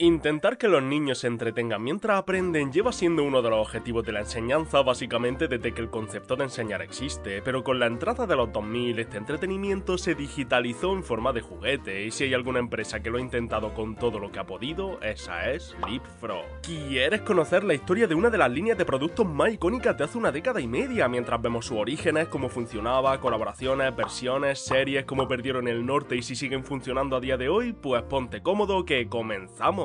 Intentar que los niños se entretengan mientras aprenden lleva siendo uno de los objetivos de la enseñanza básicamente desde que el concepto de enseñar existe, pero con la entrada de los 2000 este entretenimiento se digitalizó en forma de juguete y si hay alguna empresa que lo ha intentado con todo lo que ha podido, esa es Leapfrog. ¿Quieres conocer la historia de una de las líneas de productos más icónicas de hace una década y media mientras vemos sus orígenes, cómo funcionaba, colaboraciones, versiones, series, cómo perdieron el norte y si siguen funcionando a día de hoy? Pues ponte cómodo que comenzamos.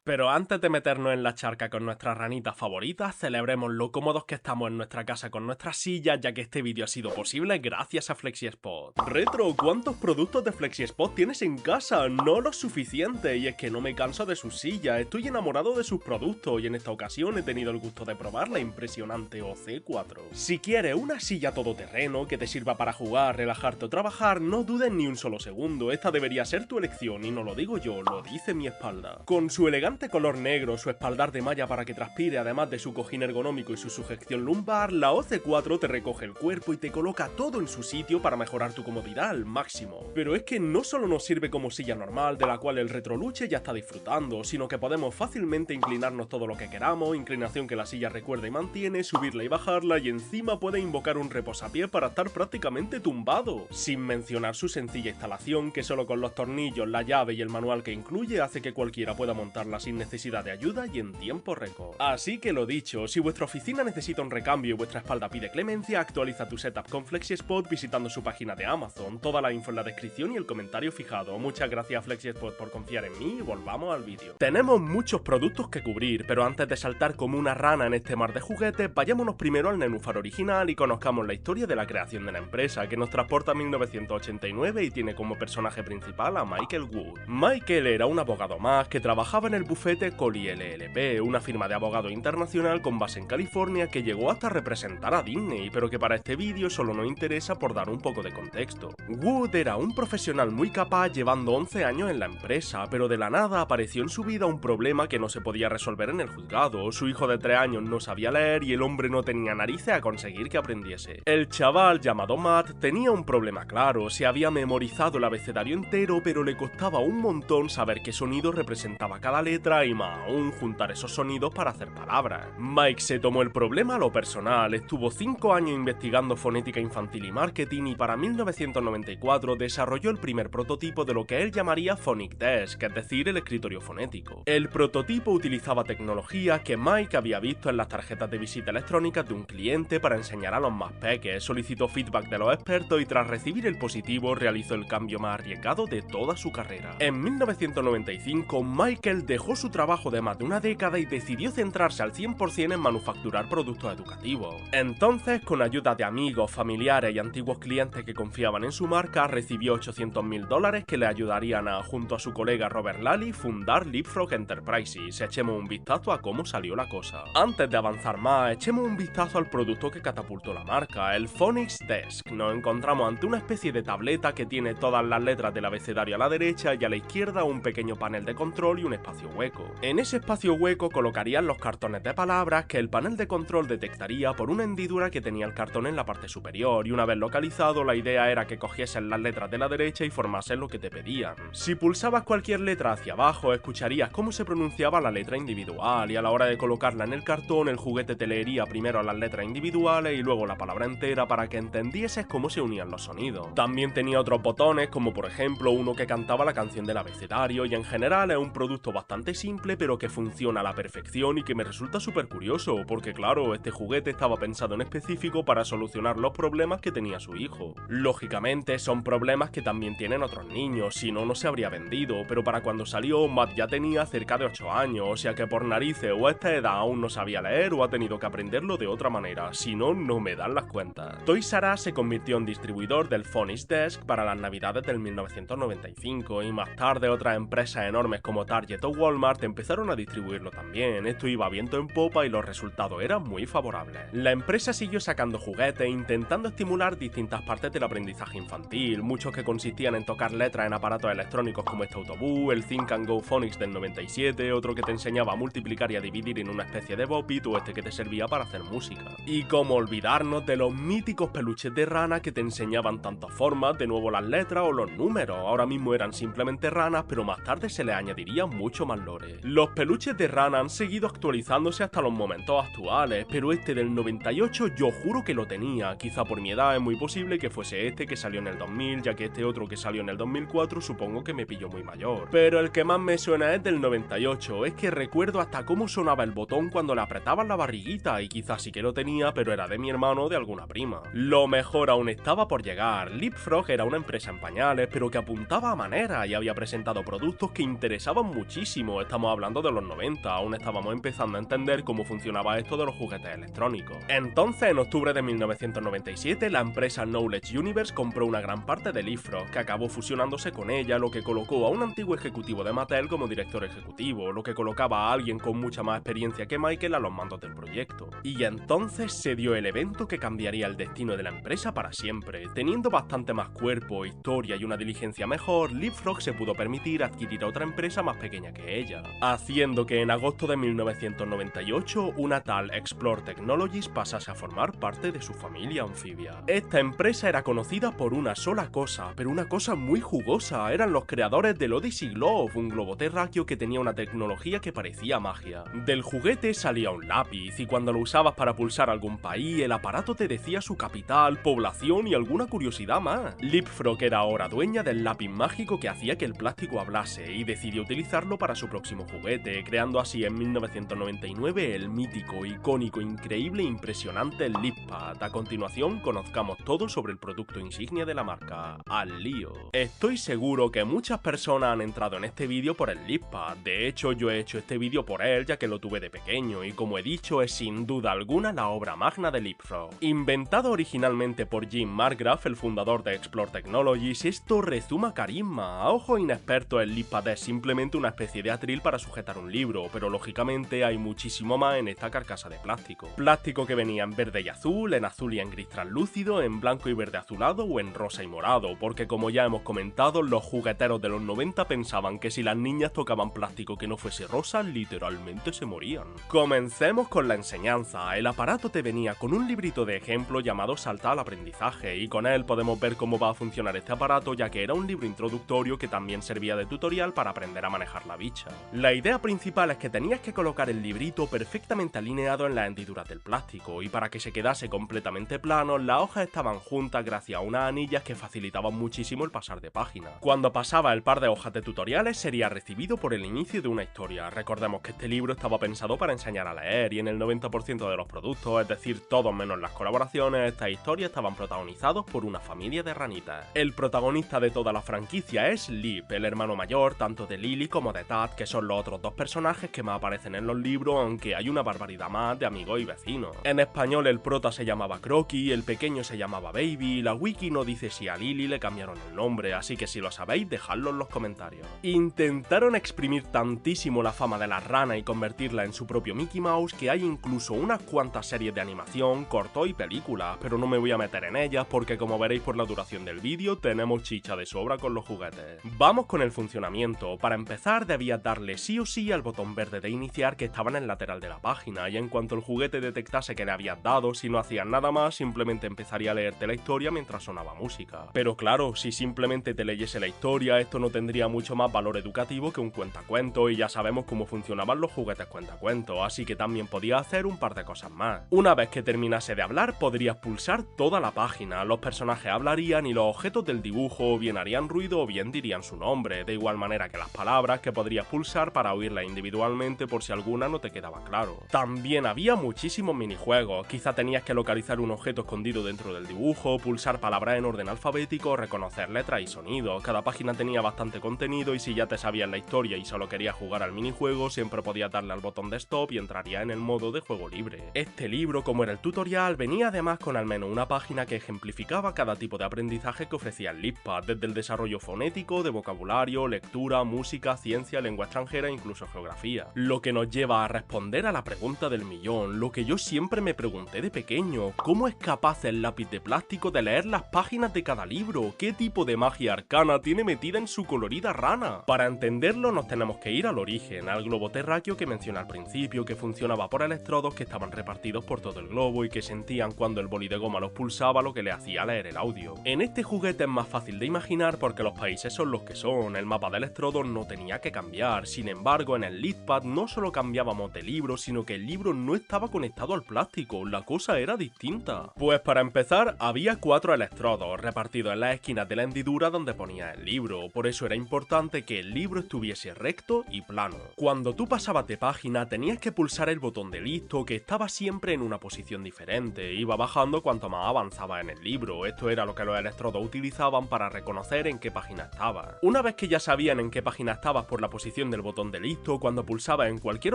Pero antes de meternos en la charca con nuestras ranitas favoritas, celebremos lo cómodos que estamos en nuestra casa con nuestras sillas, ya que este vídeo ha sido posible gracias a FlexiSpot. Retro, ¿cuántos productos de FlexiSpot tienes en casa? No los suficientes, y es que no me canso de sus sillas, estoy enamorado de sus productos y en esta ocasión he tenido el gusto de probar la impresionante OC4. Si quieres una silla todoterreno que te sirva para jugar, relajarte o trabajar, no dudes ni un solo segundo, esta debería ser tu elección y no lo digo yo, lo dice mi espalda. Con su elegante color negro, su espaldar de malla para que transpire, además de su cojín ergonómico y su sujeción lumbar, la OC4 te recoge el cuerpo y te coloca todo en su sitio para mejorar tu comodidad al máximo. Pero es que no solo nos sirve como silla normal, de la cual el retroluche ya está disfrutando, sino que podemos fácilmente inclinarnos todo lo que queramos, inclinación que la silla recuerda y mantiene, subirla y bajarla, y encima puede invocar un reposapiés para estar prácticamente tumbado. Sin mencionar su sencilla instalación, que solo con los tornillos, la llave y el manual que incluye hace que cualquiera pueda montar sin necesidad de ayuda y en tiempo récord. Así que lo dicho, si vuestra oficina necesita un recambio y vuestra espalda pide clemencia, actualiza tu setup con FlexiSpot visitando su página de Amazon, toda la info en la descripción y el comentario fijado. Muchas gracias a FlexiSpot por confiar en mí y volvamos al vídeo. Tenemos muchos productos que cubrir, pero antes de saltar como una rana en este mar de juguetes, vayámonos primero al nenúfar original y conozcamos la historia de la creación de la empresa, que nos transporta a 1989 y tiene como personaje principal a Michael Wood. Michael era un abogado más que trabajaba en el bufete Collier LLP, una firma de abogado internacional con base en California que llegó hasta representar a Disney, pero que para este vídeo solo nos interesa por dar un poco de contexto. Wood era un profesional muy capaz llevando 11 años en la empresa, pero de la nada apareció en su vida un problema que no se podía resolver en el juzgado. Su hijo de 3 años no sabía leer y el hombre no tenía narices a conseguir que aprendiese. El chaval llamado Matt tenía un problema claro, se había memorizado el abecedario entero, pero le costaba un montón saber qué sonido representaba cada letra y más aún juntar esos sonidos para hacer palabras. Mike se tomó el problema a lo personal, estuvo 5 años investigando fonética infantil y marketing y para 1994 desarrolló el primer prototipo de lo que él llamaría Phonic Desk, es decir, el escritorio fonético. El prototipo utilizaba tecnología que Mike había visto en las tarjetas de visita electrónicas de un cliente para enseñar a los más peques, solicitó feedback de los expertos y tras recibir el positivo realizó el cambio más arriesgado de toda su carrera. En 1995, Michael dejó su trabajo de más de una década y decidió centrarse al 100% en manufacturar productos educativos. Entonces, con ayuda de amigos, familiares y antiguos clientes que confiaban en su marca, recibió $800.000 que le ayudarían a, junto a su colega Robert Lally, fundar Leapfrog Enterprises. Echemos un vistazo a cómo salió la cosa. Antes de avanzar más, echemos un vistazo al producto que catapultó la marca, el Phonics Desk. Nos encontramos ante una especie de tableta que tiene todas las letras del abecedario a la derecha y a la izquierda un pequeño panel de control y un espacio hueco. En ese espacio hueco colocarían los cartones de palabras que el panel de control detectaría por una hendidura que tenía el cartón en la parte superior, y una vez localizado la idea era que cogiesen las letras de la derecha y formasen lo que te pedían. Si pulsabas cualquier letra hacia abajo escucharías cómo se pronunciaba la letra individual y a la hora de colocarla en el cartón el juguete te leería primero las letras individuales y luego la palabra entera para que entendieses cómo se unían los sonidos. También tenía otros botones como por ejemplo uno que cantaba la canción del abecedario y en general es un producto bastante simple pero que funciona a la perfección y que me resulta súper curioso porque claro, este juguete estaba pensado en específico para solucionar los problemas que tenía su hijo. Lógicamente son problemas que también tienen otros niños, si no, no se habría vendido, pero para cuando salió Matt ya tenía cerca de 8 años, o sea que por narices o a esta edad aún no sabía leer o ha tenido que aprenderlo de otra manera, si no, no me dan las cuentas. Toys R Us se convirtió en distribuidor del Phonics Desk para las navidades del 1995 y más tarde otras empresas enormes como Target o Walmart empezaron a distribuirlo también. Esto iba viento en popa y los resultados eran muy favorables. La empresa siguió sacando juguetes intentando estimular distintas partes del aprendizaje infantil, muchos que consistían en tocar letras en aparatos electrónicos como este autobús, el Think and Go Phonics del 97, otro que te enseñaba a multiplicar y a dividir en una especie de Bop-it o este que te servía para hacer música. Y cómo olvidarnos de los míticos peluches de rana que te enseñaban tantas formas, de nuevo las letras o los números. Ahora mismo eran simplemente ranas, pero más tarde se les añadirían muchos mucho más lore. Los peluches de rana han seguido actualizándose hasta los momentos actuales, pero este del 98 yo juro que lo tenía. Quizá por mi edad es muy posible que fuese este que salió en el 2000, ya que este otro que salió en el 2004 supongo que me pilló muy mayor. Pero el que más me suena es del 98, es que recuerdo hasta cómo sonaba el botón cuando le apretaban la barriguita, y quizás sí que lo tenía, pero era de mi hermano o de alguna prima. Lo mejor aún estaba por llegar. Leapfrog era una empresa en pañales, pero que apuntaba a manera y había presentado productos que interesaban muchísimo. Estamos hablando de los 90, aún estábamos empezando a entender cómo funcionaba esto de los juguetes electrónicos. Entonces, en octubre de 1997, la empresa Knowledge Universe compró una gran parte de Leapfrog, que acabó fusionándose con ella, lo que colocó a un antiguo ejecutivo de Mattel como director ejecutivo, lo que colocaba a alguien con mucha más experiencia que Michael a los mandos del proyecto. Y entonces se dio el evento que cambiaría el destino de la empresa para siempre. Teniendo bastante más cuerpo, historia y una diligencia mejor, Leapfrog se pudo permitir adquirir a otra empresa más pequeña que ella, haciendo que en agosto de 1998 una tal Explore Technologies pasase a formar parte de su familia anfibia. Esta empresa era conocida por una sola cosa, pero una cosa muy jugosa. Eran los creadores del Odyssey Glove, un globo terráqueo que tenía una tecnología que parecía magia. Del juguete salía un lápiz, y cuando lo usabas para pulsar algún país, el aparato te decía su capital, población y alguna curiosidad más. Leapfrog era ahora dueña del lápiz mágico que hacía que el plástico hablase, y decidió utilizarlo para su próximo juguete, creando así en 1999 el mítico, icónico, increíble e impresionante LeapPad. A continuación, conozcamos todo sobre el producto insignia de la marca, al lío. Estoy seguro que muchas personas han entrado en este vídeo por el LeapPad. De hecho, yo he hecho este vídeo por él, ya que lo tuve de pequeño, y como he dicho, es sin duda alguna la obra magna de Leapfrog. Inventado originalmente por Jim Margraf, el fundador de Explore Technologies, esto rezuma carisma. A ojo inexperto, el LeapPad es simplemente una especie de atril para sujetar un libro, pero lógicamente hay muchísimo más en esta carcasa de plástico. Plástico que venía en verde y azul, en azul y en gris translúcido, en blanco y verde azulado o en rosa y morado, porque como ya hemos comentado, los jugueteros de los 90 pensaban que si las niñas tocaban plástico que no fuese rosa, literalmente se morían. Comencemos con la enseñanza. El aparato te venía con un librito de ejemplo llamado Salta al aprendizaje, y con él podemos ver cómo va a funcionar este aparato, ya que era un libro introductorio que también servía de tutorial para aprender a manejar la bicha. La idea principal es que tenías que colocar el librito perfectamente alineado en las hendiduras del plástico, y para que se quedase completamente plano, las hojas estaban juntas gracias a unas anillas que facilitaban muchísimo el pasar de página. Cuando pasaba el par de hojas de tutoriales, sería recibido por el inicio de una historia. Recordemos que este libro estaba pensado para enseñar a leer, y en el 90% de los productos, es decir, todos menos las colaboraciones, estas historias estaban protagonizados por una familia de ranitas. El protagonista de toda la franquicia es Leap, el hermano mayor tanto de Lily como de Tad, que son los otros dos personajes que más aparecen en los libros, aunque hay una barbaridad más de amigos y vecinos. En español el prota se llamaba Crocky, el pequeño se llamaba Baby, y la wiki no dice si a Lily le cambiaron el nombre, así que si lo sabéis, dejadlo en los comentarios. Intentaron exprimir tantísimo la fama de la rana y convertirla en su propio Mickey Mouse que hay incluso unas cuantas series de animación, cortos y películas, pero no me voy a meter en ellas porque, como veréis por la duración del vídeo, tenemos chicha de sobra con los juguetes. Vamos con el funcionamiento. Para empezar, debías darle sí o sí al botón verde de iniciar que estaba en el lateral de la página, y en cuanto el juguete detectase que le habías dado, si no hacías nada más, simplemente empezaría a leerte la historia mientras sonaba música. Pero claro, si simplemente te leyese la historia, esto no tendría mucho más valor educativo que un cuentacuentos, y ya sabemos cómo funcionaban los juguetes cuentacuentos, así que también podías hacer un par de cosas más. Una vez que terminase de hablar, podrías pulsar toda la página, los personajes hablarían y los objetos del dibujo bien harían ruido o bien dirían su nombre, de igual manera que las palabras que podrías pulsar para oírlas individualmente por si alguna no te quedaba claro. También había muchísimos minijuegos, quizá tenías que localizar un objeto escondido dentro del dibujo, pulsar palabras en orden alfabético, reconocer letras y sonidos. Cada página tenía bastante contenido, y si ya te sabías la historia y solo querías jugar al minijuego, siempre podías darle al botón de stop y entraría en el modo de juego libre. Este libro, como era el tutorial, venía además con al menos una página que ejemplificaba cada tipo de aprendizaje que ofrecía el LeapPad, desde el desarrollo fonético, de vocabulario, lectura, música, ciencia, lengua extranjera e incluso geografía. Lo que nos lleva a responder a la pregunta del millón, lo que yo siempre me pregunté de pequeño: ¿cómo es capaz el lápiz de plástico de leer las páginas de cada libro? ¿Qué tipo de magia arcana tiene metida en su colorida rana? Para entenderlo nos tenemos que ir al origen, al globo terráqueo que mencioné al principio, que funcionaba por electrodos que estaban repartidos por todo el globo y que sentían cuando el boli de goma los pulsaba, lo que le hacía leer el audio. En este juguete es más fácil de imaginar porque los países son los que son, el mapa de electrodos no tenía que cambiar. cambiar. Sin embargo, en el LeadPad no solo cambiábamos de libro, sino que el libro no estaba conectado al plástico, la cosa era distinta. Pues para empezar, había 4 electrodos repartidos en las esquinas de la hendidura donde ponía el libro, por eso era importante que el libro estuviese recto y plano. Cuando tú pasabas de página tenías que pulsar el botón de listo, que estaba siempre en una posición diferente, iba bajando cuanto más avanzaba en el libro. Esto era lo que los electrodos utilizaban para reconocer en qué página estaba. Una vez que ya sabían en qué página estabas por la posición del botón de listo, cuando pulsabas en cualquier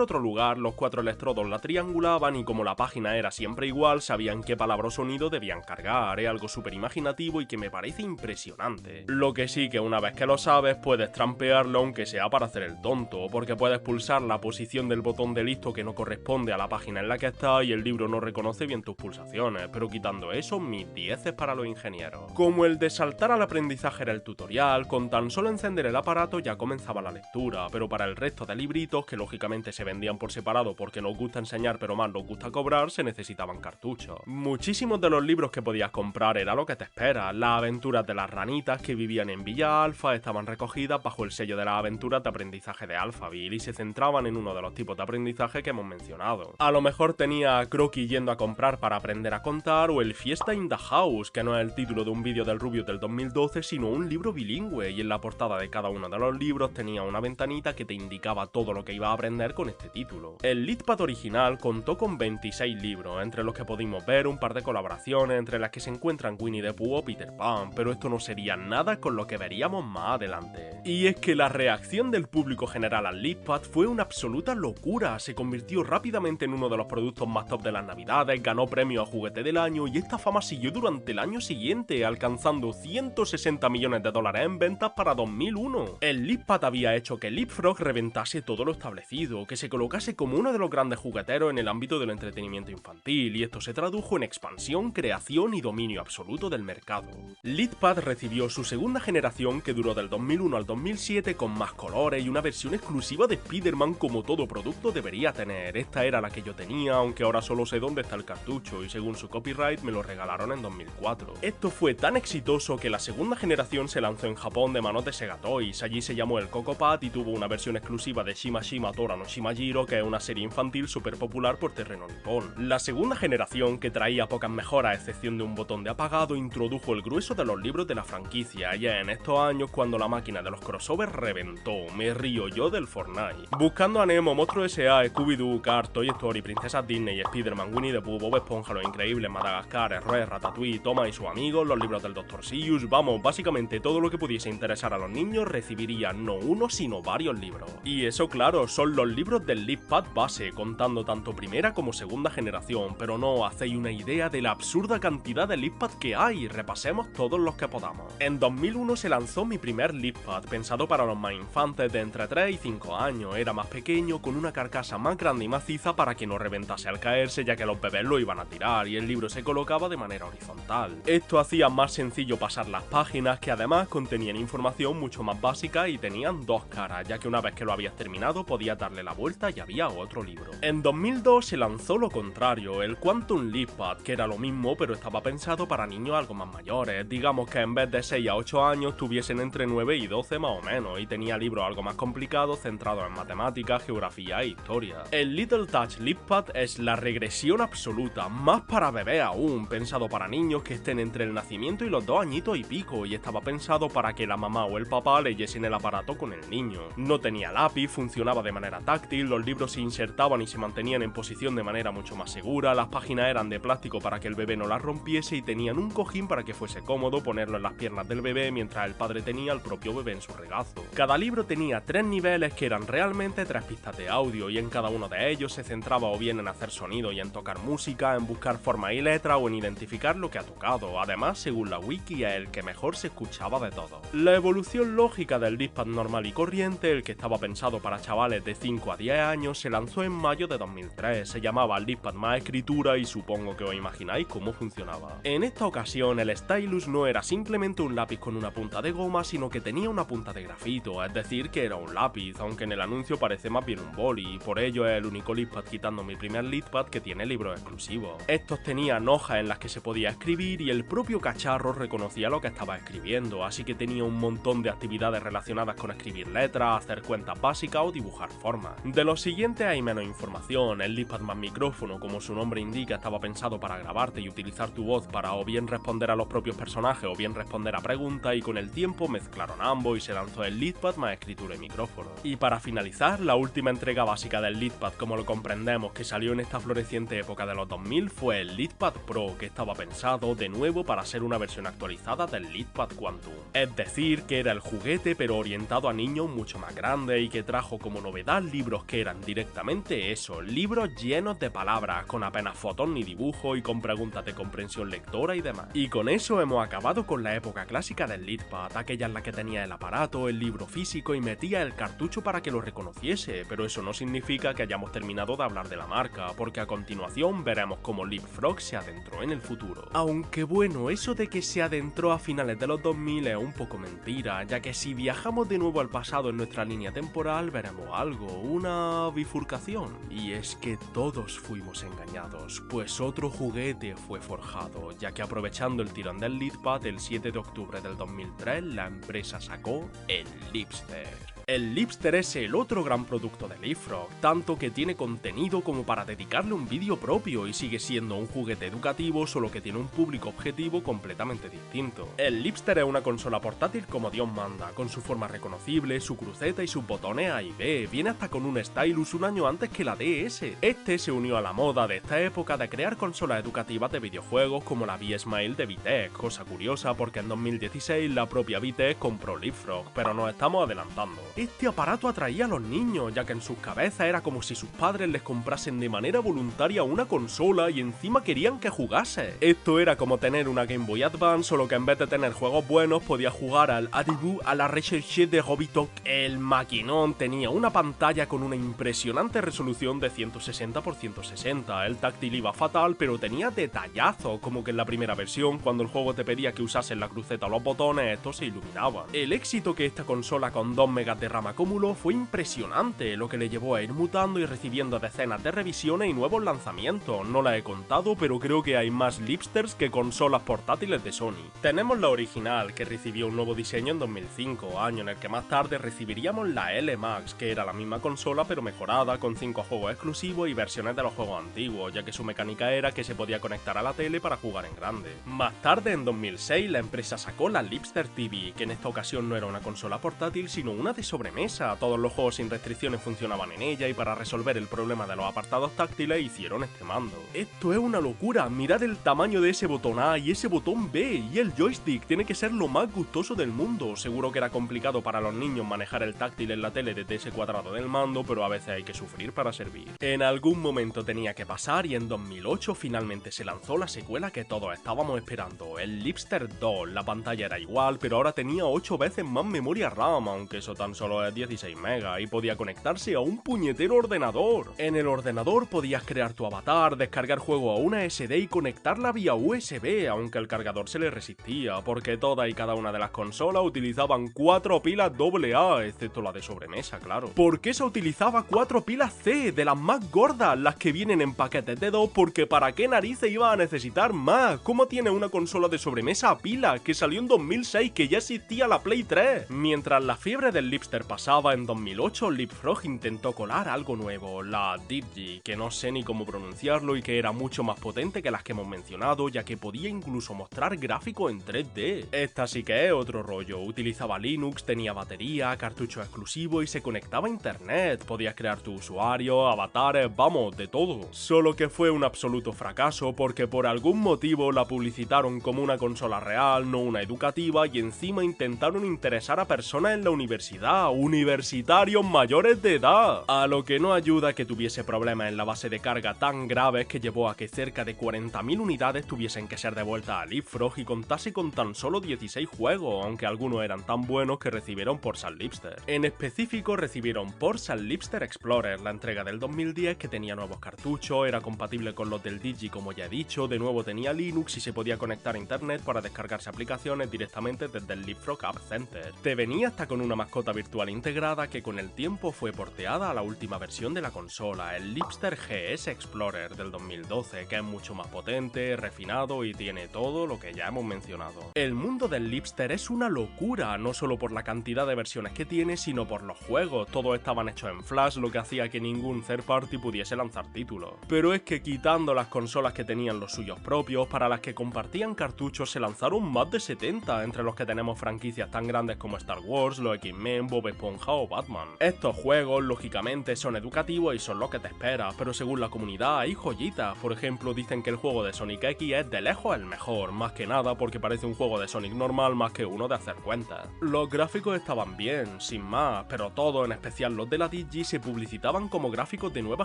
otro lugar, los 4 electrodos la triangulaban y como la página era siempre igual, sabían qué palabra o sonido debían cargar. Es algo súper imaginativo y que me parece impresionante. Lo que sí que una vez que lo sabes, puedes trampearlo aunque sea para hacer el tonto, porque puedes pulsar la posición del botón de listo que no corresponde a la página en la que está y el libro no reconoce bien tus pulsaciones, pero quitando eso, mis 10 para los ingenieros. Como el de saltar al aprendizaje era el tutorial, con tan solo encender el aparato ya comenzaba la lectura, pero para el resto de libritos, que lógicamente se vendían por separado porque nos gusta enseñar pero más nos gusta cobrar, se necesitaban cartuchos. Muchísimos de los libros que podías comprar era lo que te espera. Las aventuras de las ranitas que vivían en Villa Alfa estaban recogidas bajo el sello de las aventuras de aprendizaje de Alphaville y se centraban en uno de los tipos de aprendizaje que hemos mencionado. A lo mejor tenía a Crocky yendo a comprar para aprender a contar, o el Fiesta in the House, que no es el título de un vídeo del Rubius del 2012, sino un libro bilingüe, y en la portada de cada uno de los libros tenía una ventanita que te indicaba todo lo que iba a aprender con este título. El LeadPad original contó con 26 libros, entre los que pudimos ver un par de colaboraciones, entre las que se encuentran Winnie the Pooh o Peter Pan, pero esto no sería nada con lo que veríamos más adelante. Y es que la reacción del público general al LeadPad fue una absoluta locura, se convirtió rápidamente en uno de los productos más top de las navidades, ganó premio a juguete del año y esta fama siguió durante el año siguiente, alcanzando 160 millones de dólares en ventas para 2001. El LeadPad había hecho que Leapfrog reventase todo lo establecido, que se colocase como uno de los grandes jugueteros en el ámbito del entretenimiento infantil, y esto se tradujo en expansión, creación y dominio absoluto del mercado. LeadPad recibió su segunda generación que duró del 2001 al 2007 con más colores y una versión exclusiva de Spider-Man como todo producto debería tener. Esta era la que yo tenía, aunque ahora solo sé dónde está el cartucho y según su copyright me lo regalaron en 2004. Esto fue tan exitoso que la segunda generación se lanzó en Japón de manos de Sega Toys. Allí se llamó el CocoPad y tuvo una versión exclusiva de Shima Shima Tora no Shimajiro, que es una serie infantil súper popular por terreno nipón. La segunda generación, que traía pocas mejoras a excepción de un botón de apagado, introdujo el grueso de los libros de la franquicia, y en estos años cuando la máquina de los crossovers reventó. Me río yo del Fortnite. Buscando a Nemo, Monstruo S.A., Scooby-Doo, Cars, Toy Story, Princesas Disney, Spider-Man, Winnie the Pooh, Bob Esponja, Los Increíbles, Madagascar, Shrek, Ratatouille, Thomas y sus amigos, los libros del Dr. Seuss, vamos, básicamente todo lo que pudiese interesar a los niños recibiría no uno sino varios libros. Y eso claro, son los libros del LeadPad base, contando tanto primera como segunda generación, pero no os hacéis una idea de la absurda cantidad de LeadPad que hay, repasemos todos los que podamos. En 2001 se lanzó mi primer LeadPad, pensado para los más infantes de entre 3 y 5 años, era más pequeño, con una carcasa más grande y maciza para que no reventase al caerse, ya que los bebés lo iban a tirar y el libro se colocaba de manera horizontal. Esto hacía más sencillo pasar las páginas, que además contenían información mucho más básica y tenían dos caras, ya que una vez que lo habías terminado podías darle la vuelta y había otro libro. En 2002 se lanzó lo contrario, el Quantum LeadPad, que era lo mismo pero estaba pensado para niños algo más mayores, digamos que en vez de 6 a 8 años tuviesen entre 9 y 12 más o menos, y tenía libros algo más complicados centrados en matemáticas, geografía e historia. El Little Touch LeadPad es la regresión absoluta, más para bebés aún, pensado para niños que estén entre el nacimiento y los 2 añitos y pico, y estaba pensado para que la mamá o el papá leyesen el aparato con el niño. No tenía lápiz, funcionaba de manera táctil, los libros se insertaban y se mantenían en posición de manera mucho más segura, las páginas eran de plástico para que el bebé no las rompiese y tenían un cojín para que fuese cómodo ponerlo en las piernas del bebé mientras el padre tenía al propio bebé en su regazo. Cada libro tenía 3 niveles que eran realmente 3 pistas de audio, y en cada uno de ellos se centraba o bien en hacer sonido y en tocar música, en buscar forma y letra o en identificar lo que ha tocado. Además, según la wiki, es el que mejor se escuchaba de todo. La evolución lógica del LeadPad normal y corriente, el que estaba pensado para chavales de 5 a 10 años, se lanzó en mayo de 2003, se llamaba LeadPad más escritura y supongo que os imagináis cómo funcionaba. En esta ocasión el stylus no era simplemente un lápiz con una punta de goma, sino que tenía una punta de grafito, es decir que era un lápiz, aunque en el anuncio parece más bien un boli, y por ello es el único LeadPad quitando mi primer LeadPad que tiene libros exclusivos. Estos tenían hojas en las que se podía escribir y el propio cacharro reconocía lo que estaba escribiendo, así que tenía un montón de actividades relacionadas con escribir letras, podrás hacer cuentas básicas o dibujar formas. De los siguientes hay menos información. El LeapPad más micrófono, como su nombre indica, estaba pensado para grabarte y utilizar tu voz para o bien responder a los propios personajes o bien responder a preguntas, y con el tiempo mezclaron ambos y se lanzó el LeapPad más escritura y micrófono. Y para finalizar, la última entrega básica del LeapPad, como lo comprendemos, que salió en esta floreciente época de los 2000, fue el LeapPad Pro, que estaba pensado de nuevo para ser una versión actualizada del LeapPad Quantum. Es decir, que era el juguete pero orientado a niños mucho más grandes y que trajo como novedad libros que eran directamente eso, libros llenos de palabras, con apenas fotos ni dibujos y con preguntas de comprensión lectora y demás. Y con eso hemos acabado con la época clásica del LeapPad, aquella en la que tenía el aparato, el libro físico y metía el cartucho para que lo reconociese, pero eso no significa que hayamos terminado de hablar de la marca, porque a continuación veremos cómo Leapfrog se adentró en el futuro. Aunque bueno, eso de que se adentró a finales de los 2000 es un poco mentira, ya que si viajamos de nuevo al pasado en nuestra línea temporal veremos algo, una bifurcación. Y es que todos fuimos engañados, pues otro juguete fue forjado, ya que aprovechando el tirón del LeapPad, el 7 de octubre del 2003 la empresa sacó el Leapster. El Leapster es el otro gran producto de Leapfrog, tanto que tiene contenido como para dedicarle un vídeo propio y sigue siendo un juguete educativo, solo que tiene un público objetivo completamente distinto. El Leapster es una consola portátil como Dios manda, con su forma reconocible, su cruceta y sus botones A y B, viene hasta con un stylus un año antes que la DS. Este se unió a la moda de esta época de crear consolas educativas de videojuegos como la V-Smile de VTech, cosa curiosa porque en 2016 la propia VTech compró Leapfrog, pero nos estamos adelantando. Este aparato atraía a los niños, ya que en sus cabezas era como si sus padres les comprasen de manera voluntaria una consola y encima querían que jugase. Esto era como tener una Game Boy Advance, solo que en vez de tener juegos buenos podías jugar al Adibu a la Recherche de Robitok. El maquinón tenía una pantalla con una impresionante resolución de 160 x 160, el táctil iba fatal pero tenía detallazos, como que en la primera versión cuando el juego te pedía que usases la cruceta o los botones, estos se iluminaban. El éxito que esta consola con 2 megas de RAM acumuló fue impresionante, lo que le llevó a ir mutando y recibiendo decenas de revisiones y nuevos lanzamientos. No la he contado, pero creo que hay más Leapsters que consolas portátiles de Sony. Tenemos la original, que recibió un nuevo diseño en 2005, año en el que más tarde recibiríamos la L-Max, que era la misma consola pero mejorada, con 5 juegos exclusivos y versiones de los juegos antiguos, ya que su mecánica era que se podía conectar a la tele para jugar en grande. Más tarde, en 2006, la empresa sacó la Leapster TV, que en esta ocasión no era una consola portátil, sino una de sobremesa. Todos los juegos sin restricciones funcionaban en ella y para resolver el problema de los apartados táctiles hicieron este mando. Esto es una locura, mirad el tamaño de ese botón A y ese botón B, y el joystick tiene que ser lo más gustoso del mundo. Seguro que era complicado para los niños manejar el táctil en la tele desde ese cuadrado del mando, pero a veces hay que sufrir para servir. En algún momento tenía que pasar y en 2008 finalmente se lanzó la secuela que todos estábamos esperando, el Leapster 2. La pantalla era igual, pero ahora tenía 8 veces más memoria RAM, aunque eso tan solo es 16 megas, y podía conectarse a un puñetero ordenador. En el ordenador podías crear tu avatar, descargar juego a una SD y conectarla vía USB, aunque el cargador se le resistía, porque todas y cada una de las consolas utilizaban 4 pilas AA, excepto la de sobremesa, claro. ¿Por qué se utilizaba 4 pilas C, de las más gordas, las que vienen en paquetes de 2? Porque ¿para qué narices iba a necesitar más? ¿Cómo tiene una consola de sobremesa a pila, que salió en 2006, que ya existía la Play 3? Mientras la fiebre del Leapster pasaba, en 2008 Leapfrog intentó colar algo nuevo, la Digi, que no sé ni cómo pronunciarlo y que era mucho más potente que las que hemos mencionado, ya que podía incluso mostrar gráficos en 3D. Esta sí que es otro rollo, utilizaba Linux, tenía batería, cartucho exclusivo y se conectaba a internet, podías crear tu usuario, avatares, vamos, de todo. Solo que fue un absoluto fracaso porque por algún motivo la publicitaron como una consola real, no una educativa, y encima intentaron interesar a personas en la universidad, universitarios mayores de edad, a lo que no ayuda que tuviese problemas en la base de carga tan graves que llevó a que cerca de 40.000 unidades tuviesen que ser devueltas a Leapfrog y contase con tan solo 16 juegos, aunque algunos eran tan buenos que recibieron Portal Leapster. En específico recibieron Portal Leapster Explorer, la entrega del 2010 que tenía nuevos cartuchos, era compatible con los del Digi como ya he dicho, de nuevo tenía Linux y se podía conectar a internet para descargarse aplicaciones directamente desde el Leapfrog App Center. Te venía hasta con una mascota virtual virtual integrada que con el tiempo fue porteada a la última versión de la consola, el Lipster GS Explorer del 2012, que es mucho más potente, refinado y tiene todo lo que ya hemos mencionado. El mundo del Lipster es una locura, no solo por la cantidad de versiones que tiene, sino por los juegos. Todos estaban hechos en Flash, lo que hacía que ningún third party pudiese lanzar títulos. Pero es que quitando las consolas que tenían los suyos propios, para las que compartían cartuchos, se lanzaron más de 70, entre los que tenemos franquicias tan grandes como Star Wars, los X-Men, Bob Esponja o Batman. Estos juegos, lógicamente, son educativos y son lo que te esperas, pero según la comunidad hay joyitas. Por ejemplo, dicen que el juego de Sonic X es de lejos el mejor, más que nada porque parece un juego de Sonic normal más que uno de hacer cuentas. Los gráficos estaban bien, sin más, pero todos, en especial los de la Digi, se publicitaban como gráficos de nueva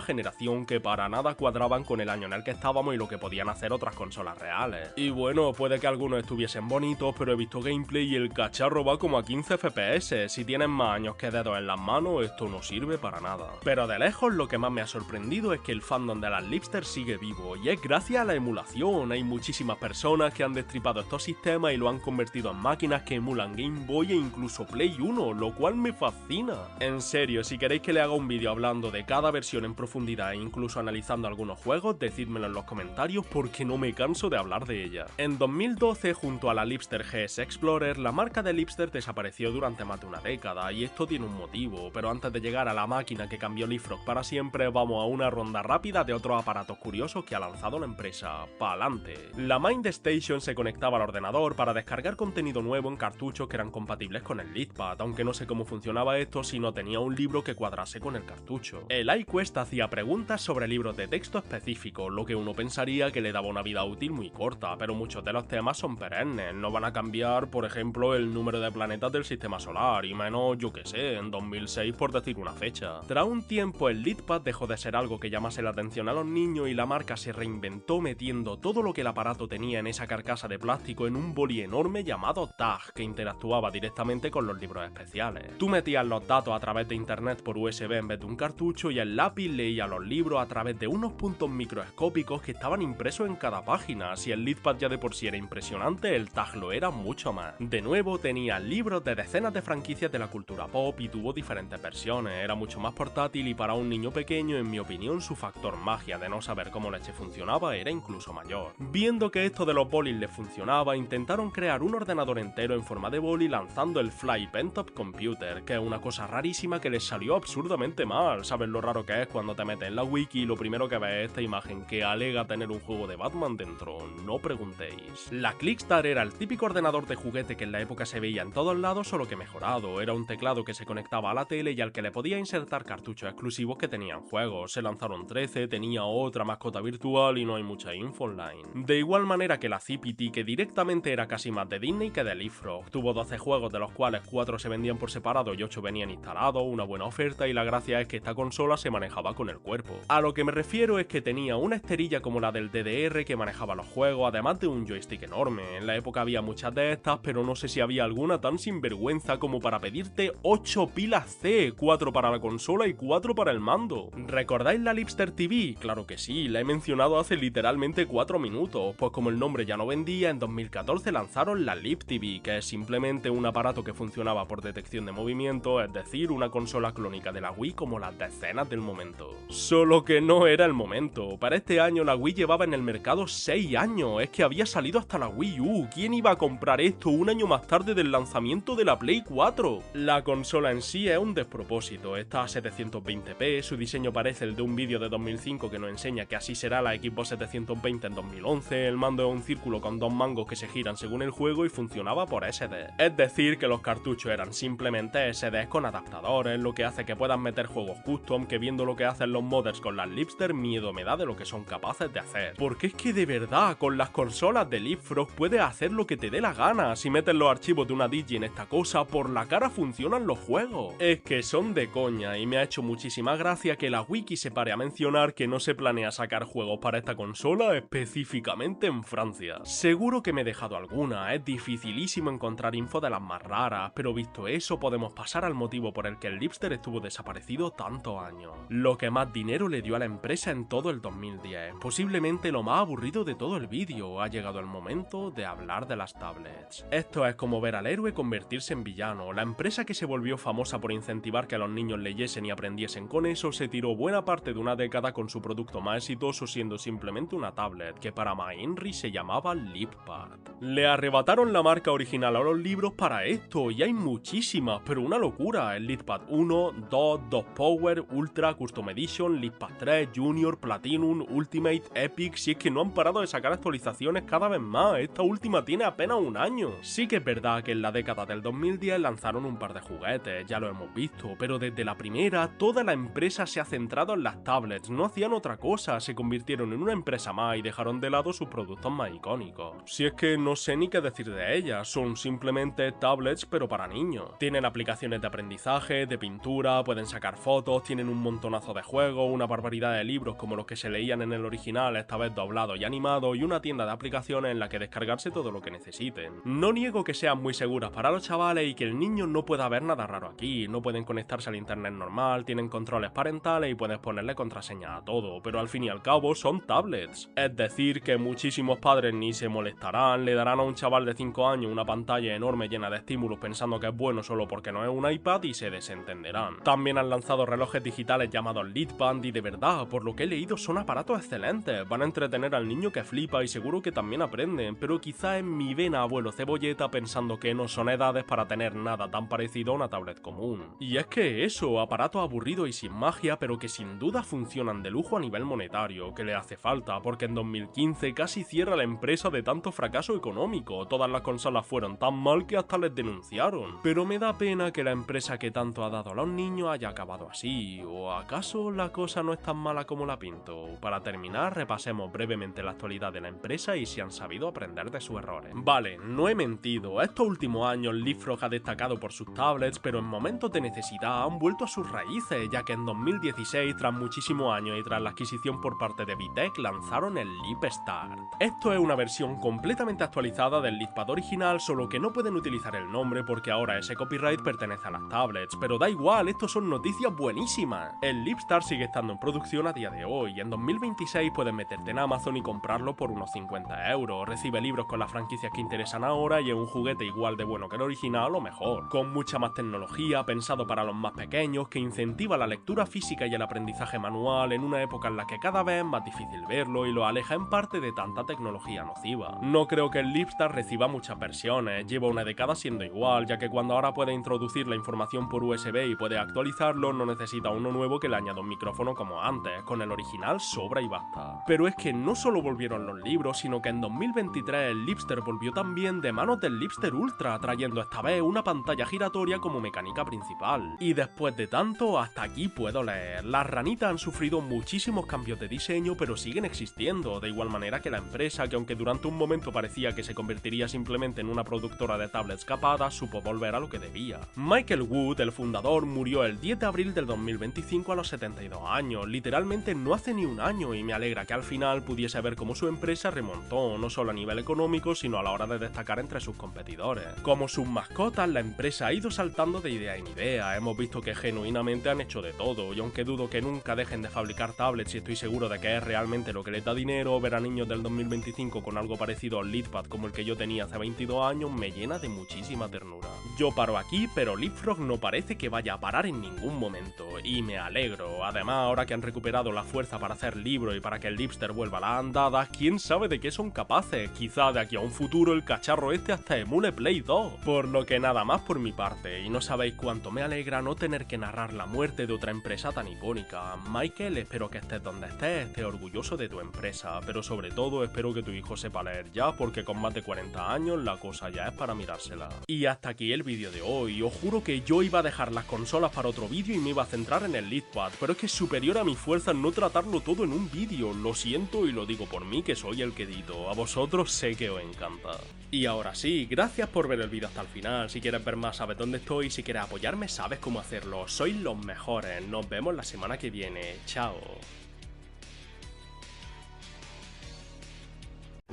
generación que para nada cuadraban con el año en el que estábamos y lo que podían hacer otras consolas reales. Y bueno, puede que algunos estuviesen bonitos, pero he visto gameplay y el cacharro va como a 15 FPS. Si tienes más años que dedos en las manos, esto no sirve para nada. Pero de lejos lo que más me ha sorprendido es que el fandom de las Lipster sigue vivo, y es gracias a la emulación. Hay muchísimas personas que han destripado estos sistemas y lo han convertido en máquinas que emulan Game Boy e incluso Play 1, lo cual me fascina. En serio, si queréis que le haga un vídeo hablando de cada versión en profundidad e incluso analizando algunos juegos, decídmelo en los comentarios porque no me canso de hablar de ella. En 2012, junto a la Lipster GS Explorer, la marca de Lipster desapareció durante más de una década, y esto tiene un motivo, pero antes de llegar a la máquina que cambió Leapfrog para siempre, vamos a una ronda rápida de otros aparatos curiosos que ha lanzado la empresa. ¡Pa'lante! La Mind Station se conectaba al ordenador para descargar contenido nuevo en cartuchos que eran compatibles con el LeadPad, aunque no sé cómo funcionaba esto si no tenía un libro que cuadrase con el cartucho. El iQuest hacía preguntas sobre libros de texto específicos, lo que uno pensaría que le daba una vida útil muy corta, pero muchos de los temas son perennes, no van a cambiar, por ejemplo, el número de planetas del sistema solar, y menos, yo que sé, en 2006 por decir una fecha. Tras un tiempo el LeadPad dejó de ser algo que llamase la atención a los niños y la marca se reinventó metiendo todo lo que el aparato tenía en esa carcasa de plástico en un boli enorme llamado Tag, que interactuaba directamente con los libros especiales. Tú metías los datos a través de internet por USB en vez de un cartucho y el lápiz leía los libros a través de unos puntos microscópicos que estaban impresos en cada página. Si el LeadPad ya de por sí era impresionante, el Tag lo era mucho más. De nuevo tenía libros de decenas de franquicias de la cultura pop y tuvo diferentes versiones, era mucho más portátil y para un niño pequeño, en mi opinión, su factor magia de no saber cómo leche funcionaba era incluso mayor. Viendo que esto de los bolis les funcionaba, intentaron crear un ordenador entero en forma de boli lanzando el Fly Pentop Computer, que es una cosa rarísima que les salió absurdamente mal. ¿Sabes lo raro que es cuando te metes en la wiki y lo primero que ves es esta imagen que alega tener un juego de Batman dentro? No preguntéis. La Clickstar era el típico ordenador de juguete que en la época se veía en todos lados, solo que mejorado. Era un teclado que se conectaba a la tele y al que le podía insertar cartuchos exclusivos que tenían juegos. Se lanzaron 13, tenía otra mascota virtual y no hay mucha info online. De igual manera que la CPT, que directamente era casi más de Disney que de Leapfrog. Tuvo 12 juegos, de los cuales 4 se vendían por separado y 8 venían instalados, una buena oferta, y la gracia es que esta consola se manejaba con el cuerpo. A lo que me refiero es que tenía una esterilla como la del DDR que manejaba los juegos, además de un joystick enorme. En la época había muchas de estas, pero no sé si había alguna tan sinvergüenza como para pedirte 8 pilas C, 4 para la consola y 4 para el mando. ¿Recordáis la Lipster TV? Claro que sí, la he mencionado hace literalmente 4 minutos, pues como el nombre ya no vendía, en 2014 lanzaron la Lip TV, que es simplemente un aparato que funcionaba por detección de movimiento, es decir, una consola clónica de la Wii como las decenas del momento. Solo que no era el momento. Para este año la Wii llevaba en el mercado 6 años, es que había salido hasta la Wii U. ¿Quién iba a comprar esto un año más tarde del lanzamiento de la Play 4? La consola en sí es un despropósito, está a 720p, su diseño parece el de un vídeo de 2005 que nos enseña que así será la Xbox 720 en 2011, el mando es un círculo con 2 mangos que se giran según el juego y funcionaba por SD. Es decir, que los cartuchos eran simplemente SDs con adaptadores, lo que hace que puedan meter juegos custom, que viendo lo que hacen los modders con las Lipster, miedo me da de lo que son capaces de hacer. Porque es que de verdad, con las consolas de Leapfrog puedes hacer lo que te dé la gana. Si metes los archivos de una Digi en esta cosa, por la cara funcionan los juegos. Es que son de coña, y me ha hecho muchísima gracia que la wiki se pare a mencionar que no se planea sacar juegos para esta consola específicamente en Francia. Seguro que me he dejado alguna, es dificilísimo encontrar info de las más raras, pero visto eso podemos pasar al motivo por el que el Lipster estuvo desaparecido tantos años. Lo que más dinero le dio a la empresa en todo el 2010, posiblemente lo más aburrido de todo el vídeo. Ha llegado el momento de hablar de las tablets. Esto es como ver al héroe convertirse en villano. La empresa que que se volvió famosa por incentivar que los niños leyesen y aprendiesen con eso, se tiró buena parte de una década con su producto más exitoso siendo simplemente una tablet que para McHenry se llamaba LeapPad. Le arrebataron la marca original a los libros para esto y hay muchísimas, pero una locura. El LeapPad 1, 2, 2 Power, Ultra, Custom Edition, LeapPad 3, Junior, Platinum, Ultimate, Epic, si es que no han parado de sacar actualizaciones cada vez más, esta última tiene apenas un año. Sí que es verdad que en la década del 2010 lanzaron un par de juguetes, ya lo hemos visto, pero desde la primera toda la empresa se ha centrado en las tablets, no hacían otra cosa, se convirtieron en una empresa más y dejaron de lado sus productos más icónicos. Si es que no sé ni qué decir de ellas, son simplemente tablets pero para niños. Tienen aplicaciones de aprendizaje, de pintura, pueden sacar fotos, tienen un montonazo de juegos, una barbaridad de libros como los que se leían en el original, esta vez doblados y animados, y una tienda de aplicaciones en la que descargarse todo lo que necesiten. No niego que sean muy seguras para los chavales y que el niño no pueda ver nada raro aquí, no pueden conectarse al internet normal, tienen controles parentales y puedes ponerle contraseña a todo, pero al fin y al cabo son tablets. Es decir, que muchísimos padres ni se molestarán, le darán a un chaval de 5 años una pantalla enorme llena de estímulos pensando que es bueno solo porque no es un iPad y se desentenderán. También han lanzado relojes digitales llamados Leadband y de verdad, por lo que he leído son aparatos excelentes, van a entretener al niño que flipa y seguro que también aprenden, pero quizá en mi vena abuelo cebolleta pensando que no son edades para tener nada tan parecido a una tablet común. Y es que eso, aparatos aburridos y sin magia, pero que sin duda funcionan de lujo a nivel monetario, que le hace falta, porque en 2015 casi cierra la empresa de tanto fracaso económico, todas las consolas fueron tan mal que hasta les denunciaron. Pero me da pena que la empresa que tanto ha dado a los niños haya acabado así, ¿o acaso la cosa no es tan mala como la pinto? Para terminar, repasemos brevemente la actualidad de la empresa y si han sabido aprender de sus errores. Vale, no he mentido, estos últimos años Leapfrog ha destacado por sus tablets, pero en momentos de necesidad han vuelto a sus raíces, ya que en 2016, tras muchísimos años y tras la adquisición por parte de VTech, lanzaron el LeapStart. Esto es una versión completamente actualizada del LeapPad original, solo que no pueden utilizar el nombre porque ahora ese copyright pertenece a las tablets, pero da igual, estos son noticias buenísimas. El LeapStart sigue estando en producción a día de hoy, y en 2026 puedes meterte en Amazon y comprarlo por unos 50 euros, recibe libros con las franquicias que interesan ahora y es un juguete igual de bueno que el original o mejor, con mucha más tecnología, pensado para los más pequeños, que incentiva la lectura física y el aprendizaje manual en una época en la que cada vez es más difícil verlo y lo aleja en parte de tanta tecnología nociva. No creo que el LeapStart reciba muchas versiones, lleva una década siendo igual, ya que cuando ahora puede introducir la información por USB y puede actualizarlo, no necesita uno nuevo que le añada un micrófono como antes, con el original sobra y basta. Pero es que no solo volvieron los libros, sino que en 2023 el LeapStart volvió también de manos del LeapStart Ultra, trayendo esta vez una pantalla giratoria como mecánica principal. Y después de tanto, hasta aquí puedo leer. Las ranitas han sufrido muchísimos cambios de diseño, pero siguen existiendo, de igual manera que la empresa, que aunque durante un momento parecía que se convertiría simplemente en una productora de tablets capada, supo volver a lo que debía. Michael Wood, el fundador, murió el 10 de abril del 2025 a los 72 años, literalmente no hace ni un año, y me alegra que al final pudiese ver cómo su empresa remontó, no solo a nivel económico, sino a la hora de destacar entre sus competidores. Como sus mascotas, la empresa ha ido saltando de idea en idea, hemos visto que genuinamente han hecho de todo, y aunque dudo que nunca dejen de fabricar tablets y estoy seguro de que es realmente lo que les da dinero, ver a niños del 2025 con algo parecido al LeapPad como el que yo tenía hace 22 años me llena de muchísima ternura. Yo paro aquí, pero Leapfrog no parece que vaya a parar en ningún momento, y me alegro. Además, ahora que han recuperado la fuerza para hacer libros y para que el LeapStart vuelva a las andadas, quién sabe de qué son capaces, quizá de aquí a un futuro el cacharro este hasta emule Play 2. Por lo que nada más por mi parte, y no sabéis cuánto me alegra no tener que narrar la muerte de otra empresa tan icónica. Michael, espero que estés donde estés orgulloso de tu empresa, pero sobre todo espero que tu hijo sepa leer ya, porque con más de 40 años la cosa ya es para mirársela. Y hasta aquí el vídeo de hoy, os juro que yo iba a dejar las consolas para otro vídeo y me iba a centrar en el LeapPad, pero es que es superior a mi fuerza no tratarlo todo en un vídeo, lo siento y lo digo por mí que soy el que edito, a vosotros sé que os encanta. Y ahora sí, gracias por ver el vídeo hasta el final, si quieres ver más sabes dónde estoy, si quieres apoyarme sabes cómo hacerlo, sois los mejores, nos vemos la semana que viene, chao.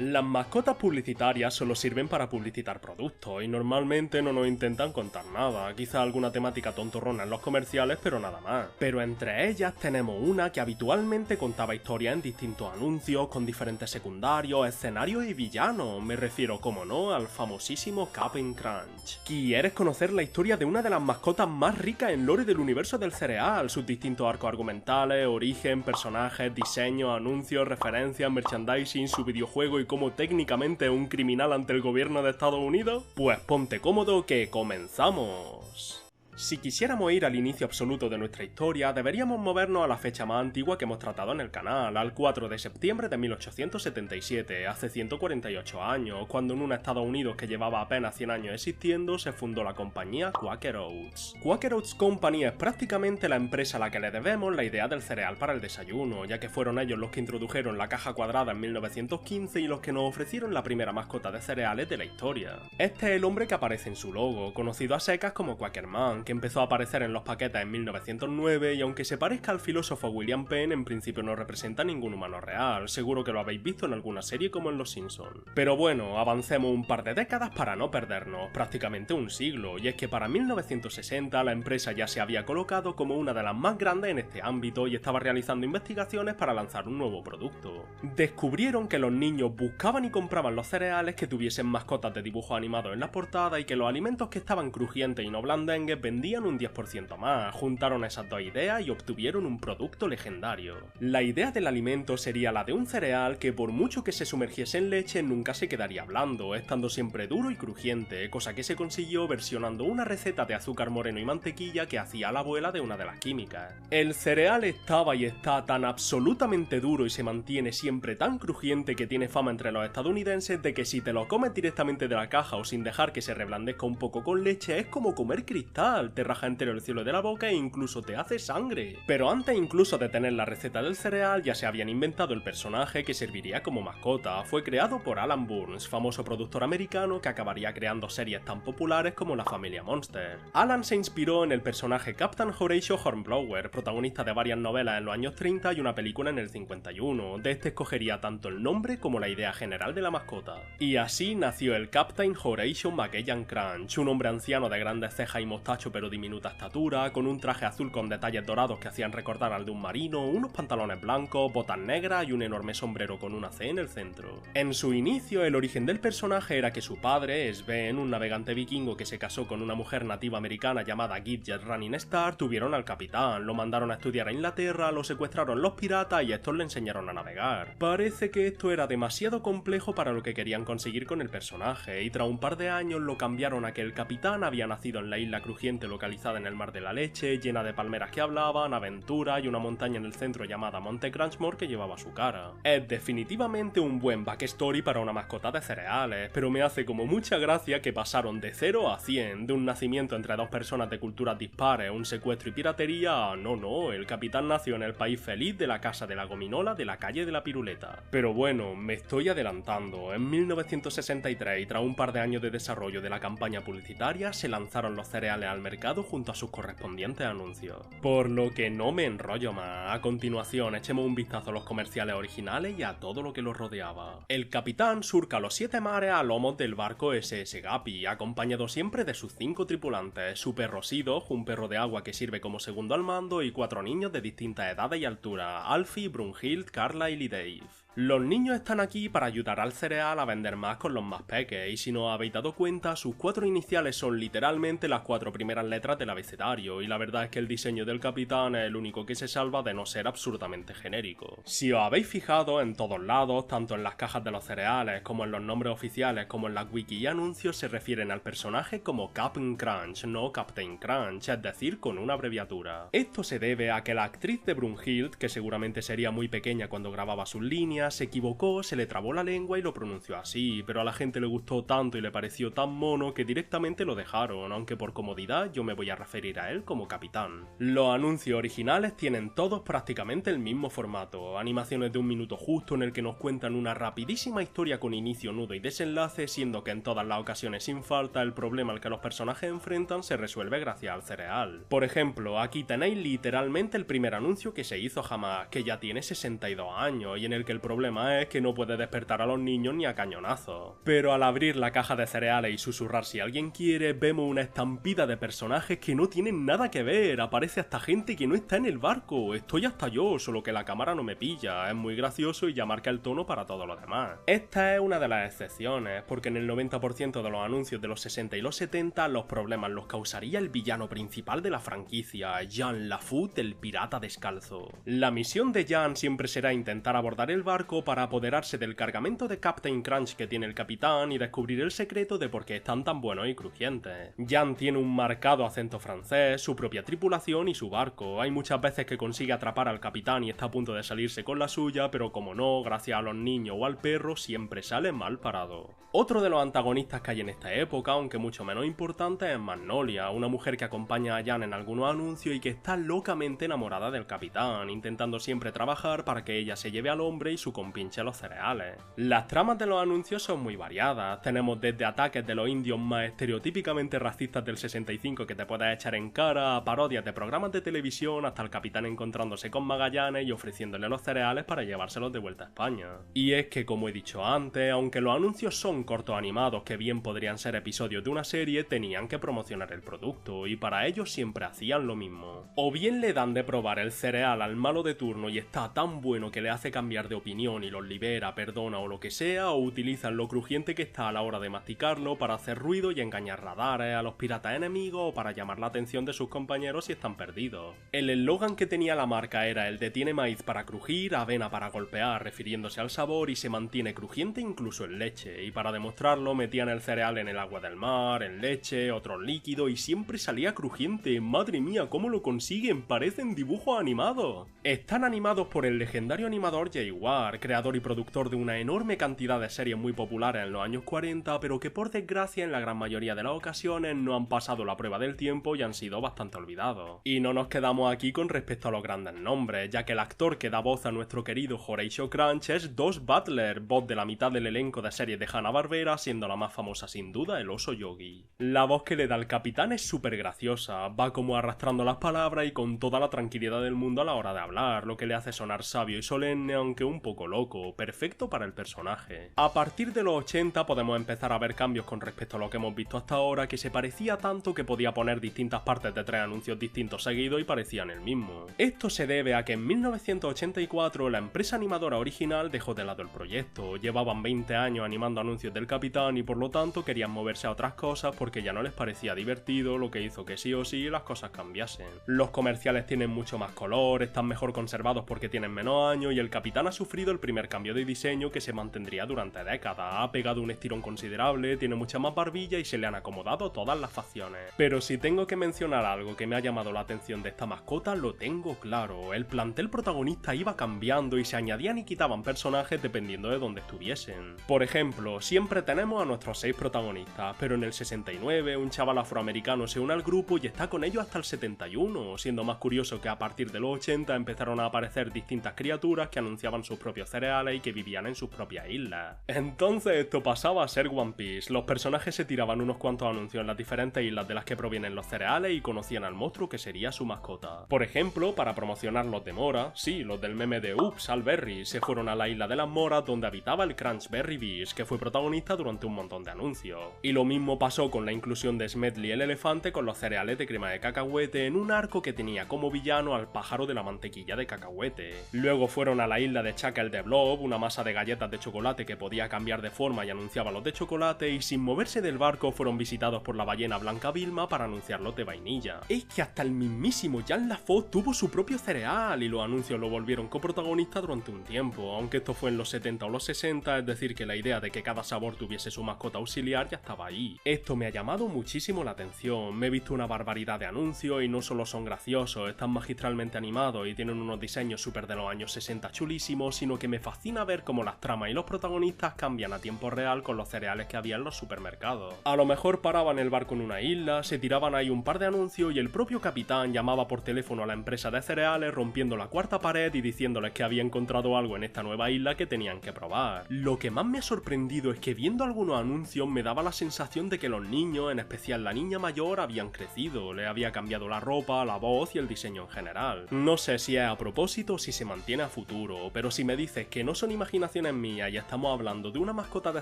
Las mascotas publicitarias solo sirven para publicitar productos y normalmente no nos intentan contar nada, quizá alguna temática tontorrona en los comerciales, pero nada más. Pero entre ellas tenemos una que habitualmente contaba historias en distintos anuncios con diferentes secundarios, escenarios y villanos, me refiero como no al famosísimo Cap'n Crunch. ¿Quieres conocer la historia de una de las mascotas más ricas en lore del universo del cereal? Sus distintos arcos argumentales, origen, personajes, diseños, anuncios, referencias, merchandising, su videojuego y cómo técnicamente es un criminal ante el gobierno de Estados Unidos? Pues ponte cómodo que comenzamos. Si quisiéramos ir al inicio absoluto de nuestra historia, deberíamos movernos a la fecha más antigua que hemos tratado en el canal, al 4 de septiembre de 1877, hace 148 años, cuando en un Estados Unidos que llevaba apenas 100 años existiendo, se fundó la compañía Quaker Oats. Quaker Oats Company es prácticamente la empresa a la que le debemos la idea del cereal para el desayuno, ya que fueron ellos los que introdujeron la caja cuadrada en 1915 y los que nos ofrecieron la primera mascota de cereales de la historia. Este es el hombre que aparece en su logo, conocido a secas como Quakerman, que empezó a aparecer en los paquetes en 1909 y aunque se parezca al filósofo William Penn, en principio no representa ningún humano real, seguro que lo habéis visto en alguna serie como en Los Simpsons. Pero bueno, avancemos un par de décadas para no perdernos, prácticamente un siglo, y es que para 1960 la empresa ya se había colocado como una de las más grandes en este ámbito y estaba realizando investigaciones para lanzar un nuevo producto. Descubrieron que los niños buscaban y compraban los cereales que tuviesen mascotas de dibujos animados en la portada y que los alimentos que estaban crujientes y no blandengues vendían un 10% más. Juntaron esas dos ideas y obtuvieron un producto legendario. La idea del alimento sería la de un cereal que por mucho que se sumergiese en leche nunca se quedaría blando, estando siempre duro y crujiente, cosa que se consiguió versionando una receta de azúcar moreno y mantequilla que hacía la abuela de una de las químicas. El cereal estaba y está tan absolutamente duro y se mantiene siempre tan crujiente que tiene fama entre los estadounidenses de que si te lo comes directamente de la caja o sin dejar que se reblandezca un poco con leche es como comer cristal, te raja entero el cielo de la boca e incluso te hace sangre. Pero antes incluso de tener la receta del cereal ya se habían inventado el personaje que serviría como mascota. Fue creado por Alan Burns, famoso productor americano que acabaría creando series tan populares como La Familia Monster. Alan se inspiró en el personaje Captain Horatio Hornblower, protagonista de varias novelas en los años 30 y una película en el 51. De este escogería tanto el nombre como la idea general de la mascota. Y así nació el Captain Horatio Magellan Crunch, un hombre anciano de grandes cejas y mostacho pero diminuta estatura, con un traje azul con detalles dorados que hacían recordar al de un marino, unos pantalones blancos, botas negras y un enorme sombrero con una C en el centro. En su inicio, el origen del personaje era que su padre, Sven, un navegante vikingo que se casó con una mujer nativa americana llamada Gidget Running Star, tuvieron al capitán, lo mandaron a estudiar a Inglaterra, lo secuestraron los piratas y estos le enseñaron a navegar. Parece que esto era demasiado complejo para lo que querían conseguir con el personaje, y tras un par de años lo cambiaron a que el capitán había nacido en la isla crujiente localizada en el Mar de la Leche, llena de palmeras que hablaban, aventuras y una montaña en el centro llamada Monte Crunchmore que llevaba su cara. Es definitivamente un buen backstory para una mascota de cereales, pero me hace como mucha gracia que pasaron de 0 a 100, de un nacimiento entre dos personas de culturas dispares, un secuestro y piratería, a no, el capitán nació en el país feliz de la casa de la gominola de la calle de la piruleta. Pero bueno, me estoy adelantando. En 1963, y tras un par de años de desarrollo de la campaña publicitaria, se lanzaron los cereales al mercado junto a sus correspondientes anuncios. Por lo que no me enrollo más, a continuación echemos un vistazo a los comerciales originales y a todo lo que los rodeaba. El capitán surca los 7 mares a lomos del barco SS Guppy, acompañado siempre de sus 5 tripulantes, su perro Sido, un perro de agua que sirve como segundo al mando, y 4 niños de distintas edades y alturas, Alfie, Brunhild, Carlyle y Dave. Los niños están aquí para ayudar al cereal a vender más con los más peques, y si no os habéis dado cuenta, sus 4 iniciales son literalmente las 4 primeras letras del abecedario, y la verdad es que el diseño del capitán es el único que se salva de no ser absurdamente genérico. Si os habéis fijado, en todos lados, tanto en las cajas de los cereales, como en los nombres oficiales, como en las wiki y anuncios, se refieren al personaje como Cap'n Crunch, no Captain Crunch, es decir, con una abreviatura. Esto se debe a que la actriz de Brunhild, que seguramente sería muy pequeña cuando grababa sus líneas, se equivocó, se le trabó la lengua y lo pronunció así, pero a la gente le gustó tanto y le pareció tan mono que directamente lo dejaron, aunque por comodidad yo me voy a referir a él como capitán. Los anuncios originales tienen todos prácticamente el mismo formato, animaciones de 1 minuto justo en el que nos cuentan una rapidísima historia con inicio, nudo y desenlace, siendo que en todas las ocasiones sin falta el problema al que los personajes enfrentan se resuelve gracias al cereal. Por ejemplo, aquí tenéis literalmente el primer anuncio que se hizo jamás, que ya tiene 62 años y en el que el problema es que no puede despertar a los niños ni a cañonazos. Pero al abrir la caja de cereales y susurrar si alguien quiere, vemos una estampida de personajes que no tienen nada que ver. Aparece hasta gente que no está en el barco. Estoy hasta yo, solo que la cámara no me pilla. Es muy gracioso y ya marca el tono para todos los demás. Esta es una de las excepciones, porque en el 90% de los anuncios de los 60 y los 70 los problemas los causaría el villano principal de la franquicia, Jean Lafoot, el pirata descalzo. La misión de Jean siempre será intentar abordar el barco para apoderarse del cargamento de Captain Crunch que tiene el capitán y descubrir el secreto de por qué están tan buenos y crujientes. Jean tiene un marcado acento francés, su propia tripulación y su barco. Hay muchas veces que consigue atrapar al capitán y está a punto de salirse con la suya, pero como no, gracias a los niños o al perro, siempre sale mal parado. Otro de los antagonistas que hay en esta época, aunque mucho menos importante, es Magnolia, una mujer que acompaña a Jean en algunos anuncios y que está locamente enamorada del capitán, intentando siempre trabajar para que ella se lleve al hombre y su compinche los cereales. Las tramas de los anuncios son muy variadas, tenemos desde ataques de los indios más estereotípicamente racistas del 65 que te puedes echar en cara, a parodias de programas de televisión, hasta el capitán encontrándose con Magallanes y ofreciéndole los cereales para llevárselos de vuelta a España. Y es que, como he dicho antes, aunque los anuncios son cortos animados que bien podrían ser episodios de una serie, tenían que promocionar el producto, y para ello siempre hacían lo mismo. O bien le dan de probar el cereal al malo de turno y está tan bueno que le hace cambiar de opinión y los libera, perdona o lo que sea, o utilizan lo crujiente que está a la hora de masticarlo para hacer ruido y engañar radares a los piratas enemigos o para llamar la atención de sus compañeros si están perdidos. El eslogan que tenía la marca era el de tiene maíz para crujir, avena para golpear, refiriéndose al sabor, y se mantiene crujiente incluso en leche, y para demostrarlo metían el cereal en el agua del mar, en leche, otro líquido y siempre salía crujiente. Madre mía, ¿cómo lo consiguen? Parecen dibujos animados. Están animados por el legendario animador Jay Ward, creador y productor de una enorme cantidad de series muy populares en los años 40, pero que por desgracia en la gran mayoría de las ocasiones no han pasado la prueba del tiempo y han sido bastante olvidados. Y no nos quedamos aquí con respecto a los grandes nombres, ya que el actor que da voz a nuestro querido Horatio Crunch es Dos Butler, voz de la mitad del elenco de series de Hanna-Barbera, siendo la más famosa sin duda el oso Yogi. La voz que le da el capitán es súper graciosa, va como arrastrando las palabras y con toda la tranquilidad del mundo a la hora de hablar, lo que le hace sonar sabio y solemne aunque un poco loco, perfecto para el personaje. A partir de los 80 podemos empezar a ver cambios con respecto a lo que hemos visto hasta ahora, que se parecía tanto que podía poner distintas partes de 3 anuncios distintos seguidos y parecían el mismo. Esto se debe a que en 1984 la empresa animadora original dejó de lado el proyecto, llevaban 20 años animando anuncios del capitán y por lo tanto querían moverse a otras cosas porque ya no les parecía divertido, lo que hizo que sí o sí las cosas cambiasen. Los comerciales tienen mucho más color, están mejor conservados porque tienen menos años y el capitán ha sufrido el primer cambio de diseño que se mantendría durante décadas, ha pegado un estirón considerable, tiene mucha más barbilla y se le han acomodado todas las facciones. Pero si tengo que mencionar algo que me ha llamado la atención de esta mascota, lo tengo claro, el plantel protagonista iba cambiando y se añadían y quitaban personajes dependiendo de dónde estuviesen. Por ejemplo, siempre tenemos a nuestros 6 protagonistas, pero en el 69 un chaval afroamericano se une al grupo y está con ellos hasta el 71, siendo más curioso que a partir de los 80 empezaron a aparecer distintas criaturas que anunciaban sus propios cereales y que vivían en sus propias islas. Entonces esto pasaba a ser One Piece, los personajes se tiraban unos cuantos anuncios en las diferentes islas de las que provienen los cereales y conocían al monstruo que sería su mascota. Por ejemplo, para promocionar los de Mora, sí, los del meme de Ups, al Berry, se fueron a la isla de las Moras donde habitaba el Crunch Berry Beast, que fue protagonista durante un montón de anuncios. Y lo mismo pasó con la inclusión de Smedley el elefante con los cereales de crema de cacahuete en un arco que tenía como villano al pájaro de la mantequilla de cacahuete. Luego fueron a la isla de Chaka el de Blob, una masa de galletas de chocolate que podía cambiar de forma y anunciaba los de chocolate, y sin moverse del barco fueron visitados por la ballena blanca Vilma para anunciar los de vainilla. Es que hasta el mismísimo Jean Lafoot tuvo su propio cereal y los anuncios lo volvieron coprotagonista durante un tiempo, aunque esto fue en los 70 o los 60, es decir que la idea de que cada sabor tuviese su mascota auxiliar ya estaba ahí. Esto me ha llamado muchísimo la atención, me he visto una barbaridad de anuncios y no solo son graciosos, están magistralmente animados y tienen unos diseños súper de los años 60 chulísimos, sino que me fascina ver cómo las tramas y los protagonistas cambian a tiempo real con los cereales que había en los supermercados. A lo mejor paraban el barco en una isla, se tiraban ahí un par de anuncios y el propio capitán llamaba por teléfono a la empresa de cereales rompiendo la cuarta pared y diciéndoles que había encontrado algo en esta nueva isla que tenían que probar. Lo que más me ha sorprendido es que viendo algunos anuncios me daba la sensación de que los niños, en especial la niña mayor, habían crecido, le había cambiado la ropa, la voz y el diseño en general. No sé si es a propósito o si se mantiene a futuro, pero si me dices que no son imaginaciones mías y estamos hablando de una mascota de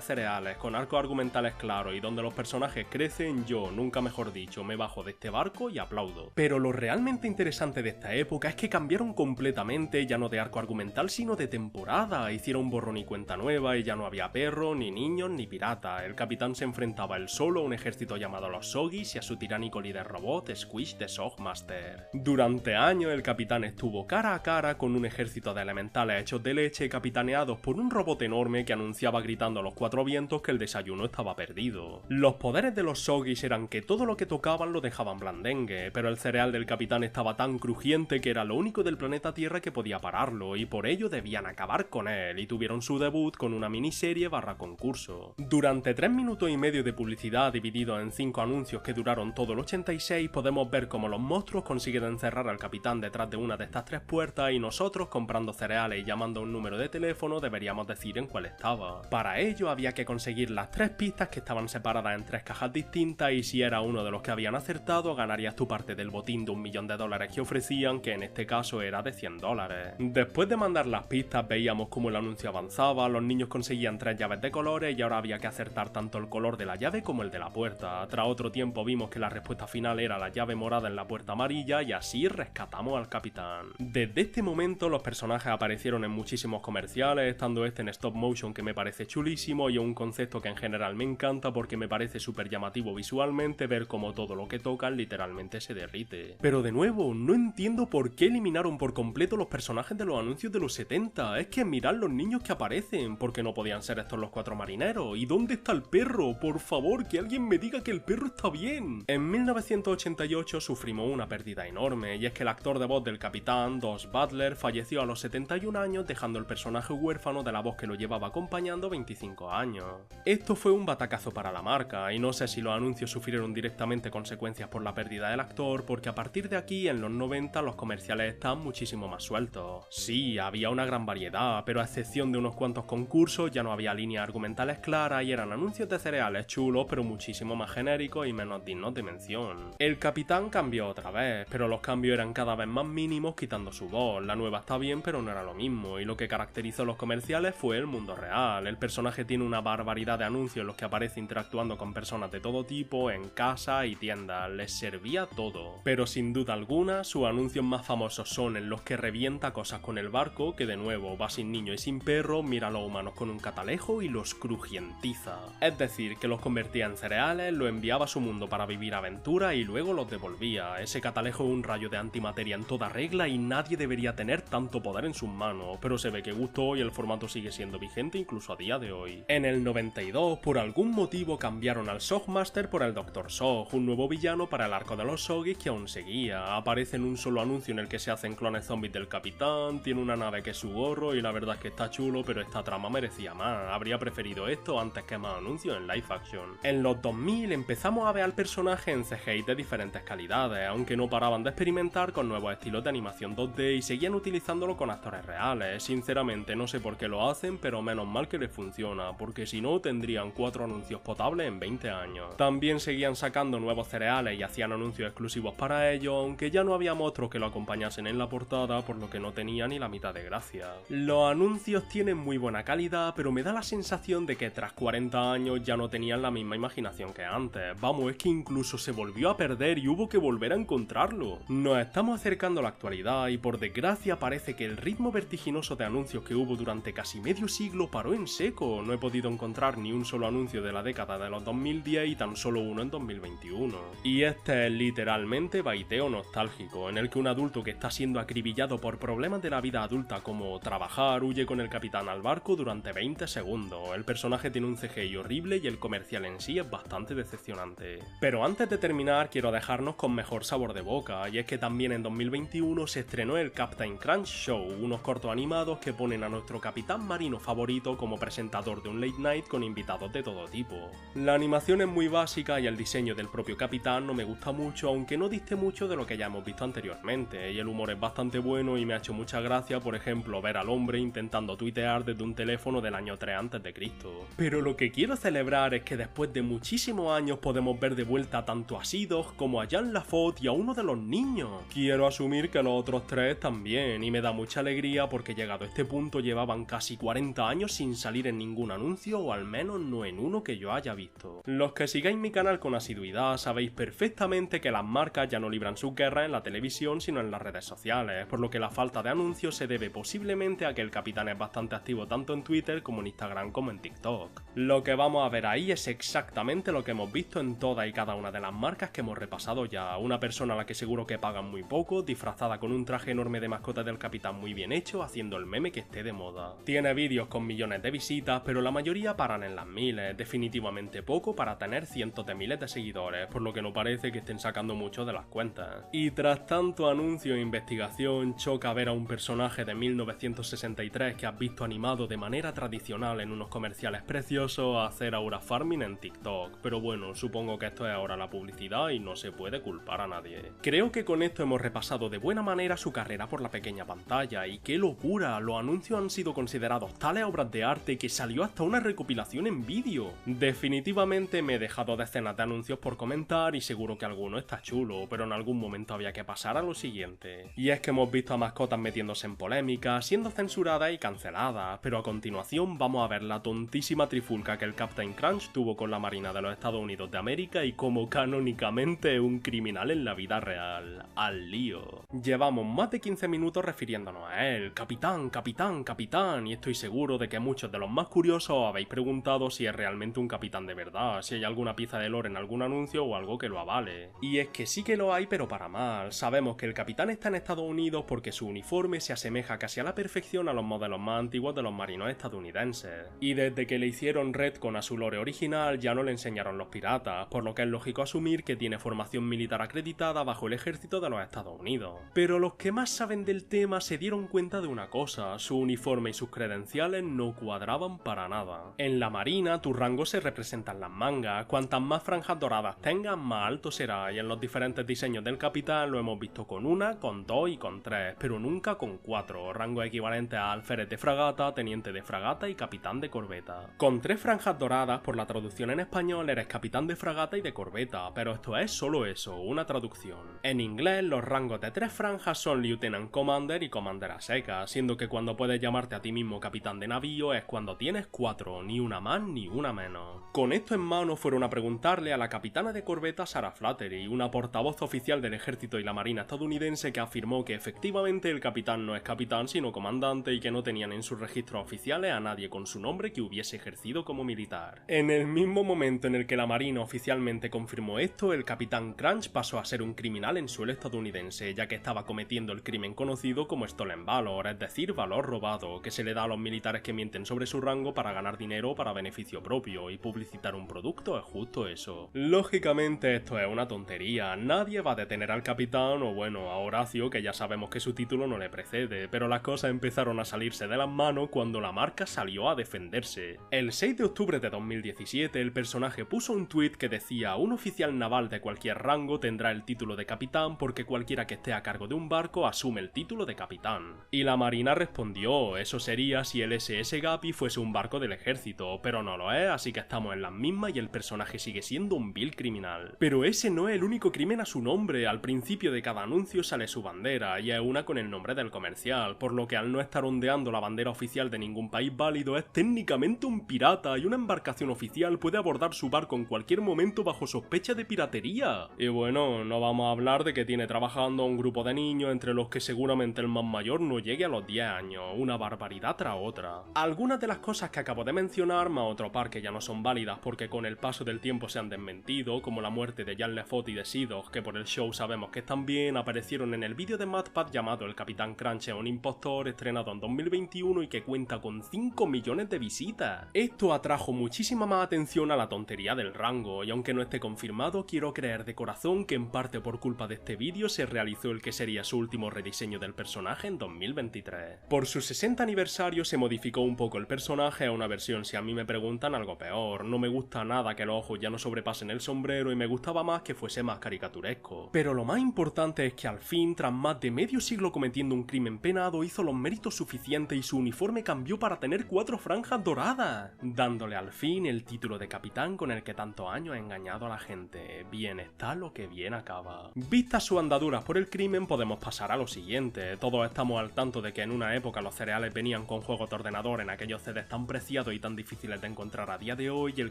cereales con arcos argumentales claros y donde los personajes crecen, yo, nunca mejor dicho, me bajo de este barco y aplaudo. Pero lo realmente interesante de esta época es que cambiaron completamente, ya no de arco argumental sino de temporada, hicieron borrón y cuenta nueva y ya no había perros, ni niños, ni piratas. El capitán se enfrentaba él solo a un ejército llamado los Soggies y a su tiránico líder robot, Squish the Shogmaster. Durante años el capitán estuvo cara a cara con un ejército de elementales hechos de leche capitaneados por un robot enorme que anunciaba gritando a los cuatro vientos que el desayuno estaba perdido. Los poderes de los Soggies eran que todo lo que tocaban lo dejaban blandengue, pero el cereal del capitán estaba tan crujiente que era lo único del planeta Tierra que podía pararlo y por ello debían acabar con él y tuvieron su debut con una miniserie / concurso. Durante 3 minutos y medio de publicidad dividido en 5 anuncios que duraron todo el 86 podemos ver cómo los monstruos consiguen encerrar al capitán detrás de una de estas 3 puertas y nosotros comprando cereales y llamando a un número de teléfono deberíamos decir en cuál estaba. Para ello había que conseguir las 3 pistas que estaban separadas en 3 cajas distintas y si era uno de los que habían acertado ganarías tu parte del botín de $1.000.000 que ofrecían, que en este caso era de $100. Después de mandar las pistas veíamos cómo el anuncio avanzaba, los niños conseguían 3 llaves de colores y ahora había que acertar tanto el color de la llave como el de la puerta. Tras otro tiempo vimos que la respuesta final era la llave morada en la puerta amarilla y así rescatamos al capitán. Desde este momento los personajes aparecieron en muchísimos comerciales, estando este en stop motion que me parece chulísimo y un concepto que en general me encanta porque me parece súper llamativo visualmente ver cómo todo lo que tocan literalmente se derrite. Pero de nuevo, no entiendo por qué eliminaron por completo los personajes de los anuncios de los 70, es que mirad los niños que aparecen, porque no podían ser estos los 4 marineros, ¿y dónde está el perro? Por favor, que alguien me diga que el perro está bien. En 1988 sufrimos una pérdida enorme, y es que el actor de voz del capitán, Dos Butler, falleció a los 71 años dejando el personaje huérfano de la voz que lo llevaba acompañando 25 años. Esto fue un batacazo para la marca, y no sé si los anuncios sufrieron directamente consecuencias por la pérdida del actor, porque a partir de aquí, en los 90, los comerciales están muchísimo más sueltos. Sí, había una gran variedad, pero a excepción de unos cuantos concursos, ya no había líneas argumentales claras y eran anuncios de cereales chulos, pero muchísimo más genéricos y menos dignos de mención. El capitán cambió otra vez, pero los cambios eran cada vez más mínimos quitando su voz. La nueva está bien, pero no era lo mismo, y lo que caracterizó los comerciales fue el mundo real. El personaje tiene una barbaridad de anuncios en los que aparece interactuando con personas de todo tipo, en casa y tiendas, les servía todo. Pero sin duda alguna, sus anuncios más famosos son en los que revienta cosas con el barco, que de nuevo va sin niño y sin perro, mira a los humanos con un catalejo y los crujientiza. Es decir, que los convertía en cereales, los enviaba a su mundo para vivir aventura y luego los devolvía. Ese catalejo es un rayo de antimateria en toda regla y nadie debería tener tanto poder en sus manos, pero se ve que gustó y el formato sigue siendo vigente incluso a día de hoy. En el 92, por algún motivo cambiaron al Shogmaster por el Dr. Shog, un nuevo villano para el arco de los Soggies que aún seguía. Aparece en un solo anuncio en el que se hacen clones zombies del capitán, tiene una nave que es su gorro y la verdad es que está chulo, pero esta trama merecía más. Habría preferido esto antes que más anuncios en live action. En los 2000 empezamos a ver al personaje en CGI de diferentes calidades, aunque no paraban de experimentar con nuevos estilos de animación 2D y seguían utilizándolo con actores reales. Sinceramente no sé por qué lo hacen, pero menos mal que les funciona, porque si no tendrían 4 anuncios potables en 20 años. También seguían sacando nuevos cereales y hacían anuncios exclusivos para ellos, aunque ya no había monstruos que lo acompañasen en la portada, por lo que no tenía ni la mitad de gracia. Los anuncios tienen muy buena calidad, pero me da la sensación de que tras 40 años ya no tenían la misma imaginación que antes. Vamos, es que incluso se volvió a perder y hubo que volver a encontrarlo. Nos estamos acercando a la actualidad y por desgracia parece que el ritmo vertiginoso de anuncios que hubo durante casi medio siglo paró en seco. No he podido encontrar ni un solo anuncio de la década de los 2010 y tan solo uno en 2021. Y este es literalmente baiteo nostálgico, en el que un adulto que está siendo acribillado por problemas de la vida adulta como trabajar huye con el capitán al barco durante 20 segundos. El personaje tiene un CGI horrible y el comercial en sí es bastante decepcionante. Pero antes de terminar quiero dejarnos con mejor sabor de boca, y es que también en 2021 se estrenó el Captain Crunch Show, unos cortos animados que ponen a nuestro capitán marino favorito como presentador de un late night con invitados de todo tipo. La animación es muy básica y el diseño del propio capitán no me gusta mucho, aunque no diste mucho de lo que ya hemos visto anteriormente, y el humor es bastante bueno y me ha hecho mucha gracia, por ejemplo, ver al hombre intentando tuitear desde un teléfono del año 3 a.C. Pero lo que quiero celebrar es que después de muchísimos años podemos ver de vuelta tanto a Seedock como a Jan Lafotte y a uno de los niños. Quiero asumir que los otros 3 también, y me da mucha alegría porque llegado este punto llevaban casi 40 años sin salir en ningún anuncio, o al menos no en uno que yo haya visto. Los que sigáis mi canal con asiduidad sabéis perfectamente que las marcas ya no libran su guerra en la televisión sino en las redes sociales, por lo que la falta de anuncios se debe posiblemente a que el capitán es bastante activo tanto en Twitter como en Instagram como en TikTok. Lo que vamos a ver ahí es exactamente lo que hemos visto en todas y cada una de las marcas que hemos repasado ya. Una persona a la que seguro que pagan muy poco, disfrazada con un traje enorme de mascota del capitán muy bien hecho, haciendo el meme que esté de moda. Tiene vídeos con millones de visitas, pero la mayoría paran en las miles, definitivamente poco para tener cientos de miles de seguidores, por lo que no parece que estén sacando mucho de las cuentas. Y tras tanto anuncio e investigación, choca ver a un personaje de 1963 que has visto animado de manera tradicional en unos comerciales preciosos a hacer aura farming en TikTok, pero bueno, supongo que esto es ahora la publicidad y no se puede culpar a nadie. Creo que con esto hemos repasado de buena manera su carrera por la pequeña pantalla, y qué locura, los anuncios han sido considerados tales obras de arte que salió hasta una recopilación en vídeo. Definitivamente me he dejado decenas de anuncios por comentar y seguro que alguno está chulo, pero en algún momento había que pasar a lo siguiente. Y es que hemos visto a mascotas metiéndose en polémicas, siendo censuradas y canceladas, pero a continuación vamos a ver la tontísima trifulca que el Captain Crunch tuvo con la Marina de los Estados Unidos de América y cómo canónicamente es un criminal en la vida real. Al lío. Llevamos más de 15 minutos refiriéndonos a él, capitán, capitán, capitán, y estoy seguro de que muchos de los más curiosos os habéis preguntado si es realmente un capitán de verdad, si hay alguna pieza de lore en algún anuncio o algo que lo avale. Y es que sí que lo hay, pero para mal. Sabemos que el capitán está en Estados Unidos porque su uniforme se asemeja casi a la perfección a los modelos más antiguos de los marinos estadounidenses. Y desde que le hicieron retcon a su lore original ya no le enseñaron los piratas, por lo que es lógico asumir que tiene formación militar acreditada bajo el ejército de los Estados Unidos. Pero los que más saben del tema se dieron cuenta de una cosa: su uniforme y sus credenciales no cuadraban para nada. En la marina tu rango se representa en las mangas, cuantas más franjas doradas tengas más alto será, y en los diferentes diseños del capitán lo hemos visto con una, con 2 y con 3, pero nunca con 4, rango equivalente a alférez de fragata, teniente de fragata y capitán de corbeta. Con 3 franjas doradas, por la traducción en español eres capitán de fragata y de corbeta, pero esto es solo eso, una traducción. En inglés los rangos de 3 franjas son Lieutenant Commander y Commander a secas, siendo que cuando puedes llamarte a ti mismo capitán de navío es cuando tienes 4, ni una más ni una menos. Con esto en mano fueron a preguntarle a la capitana de corbeta Sarah Flattery, una portavoz oficial del ejército y la marina estadounidense, que afirmó que efectivamente el capitán no es capitán sino comandante y que no tenían en sus registros oficiales a nadie con su nombre que hubiese ejercido como militar. En el mismo momento en el que la marina oficialmente confirmó esto, el capitán Crunch pasó a ser un criminal en suelo estadounidense, ya que estaba cometiendo el crimen conocido como Stolen Valor, es decir, valor robado, que se le da a los militares que mienten sobre su rango para ganar dinero para beneficio propio, y publicitar un producto es justo eso. Lógicamente esto es una tontería, nadie va a detener al capitán, o bueno, a Horacio, que ya sabemos que su título no le precede, pero las cosas empezaron a salirse de las manos cuando la marca salió a defenderse. El 6 de octubre de 2017 el personaje puso un tweet que decía: un oficial naval de cualquier rango tendrá el título de capitán porque cualquiera que esté a cargo de un barco asume el título de capitán. Y la marina respondió: eso sería si el SS Guppy fuese un barco del ejército, pero no lo es, así que estamos en las mismas y el personaje sigue siendo un vil criminal. Pero ese no es el único crimen a su nombre, al principio de cada anuncio sale su bandera, y es una con el nombre del comercial, por lo que al no estar ondeando la bandera oficial de ningún país válido es técnicamente un pirata, y una embarcación oficial puede abordar su barco en cualquier momento bajo sospecha de piratería. Y bueno, no vamos a hablar de que tiene trabajando a un grupo de niños entre los que seguramente el más mayor no llegue a los 10 años, una barbaridad tras otra. Algunas de las cosas que acabo de mencionar, más otro par que ya no son válidas porque con el paso del tiempo se han desmentido, como la muerte de Jan LeFort y de Seedog, que por el show sabemos que están bien, aparecieron en el vídeo de MatPat llamado El Capitán Crunch es un impostor, estrenado en 2021 y que cuenta con 5 millones de visitas. Esto atrajo muchísima más atención a la tontería del rango, y aunque no esté confirmado, quiero creer de corazón que en parte por culpa de este vídeo se realizó el que sería su último rediseño del personaje en 2023. Por su 60 aniversario se modificó un poco el personaje a una versión, si a mí me preguntan, algo peor. No me gusta nada que los ojos ya no sobrepasen el sombrero y me gustaba más que fuese más caricaturesco. Pero lo más importante es que al fin, tras más de medio siglo cometiendo un crimen penado, hizo los méritos suficientes y su uniforme cambió para tener 4 franjas doradas, dándole al fin el título de capitán con el que tantos años ha engañado a la gente. Bien está lo que bien acaba. Vistas sus andaduras por el crimen, podemos pasar a lo siguiente. Todos estamos al tanto de que en una época los cereales venían con juegos de ordenador en aquellos CDs tan preciados y tan difíciles de encontrar a día de hoy, y el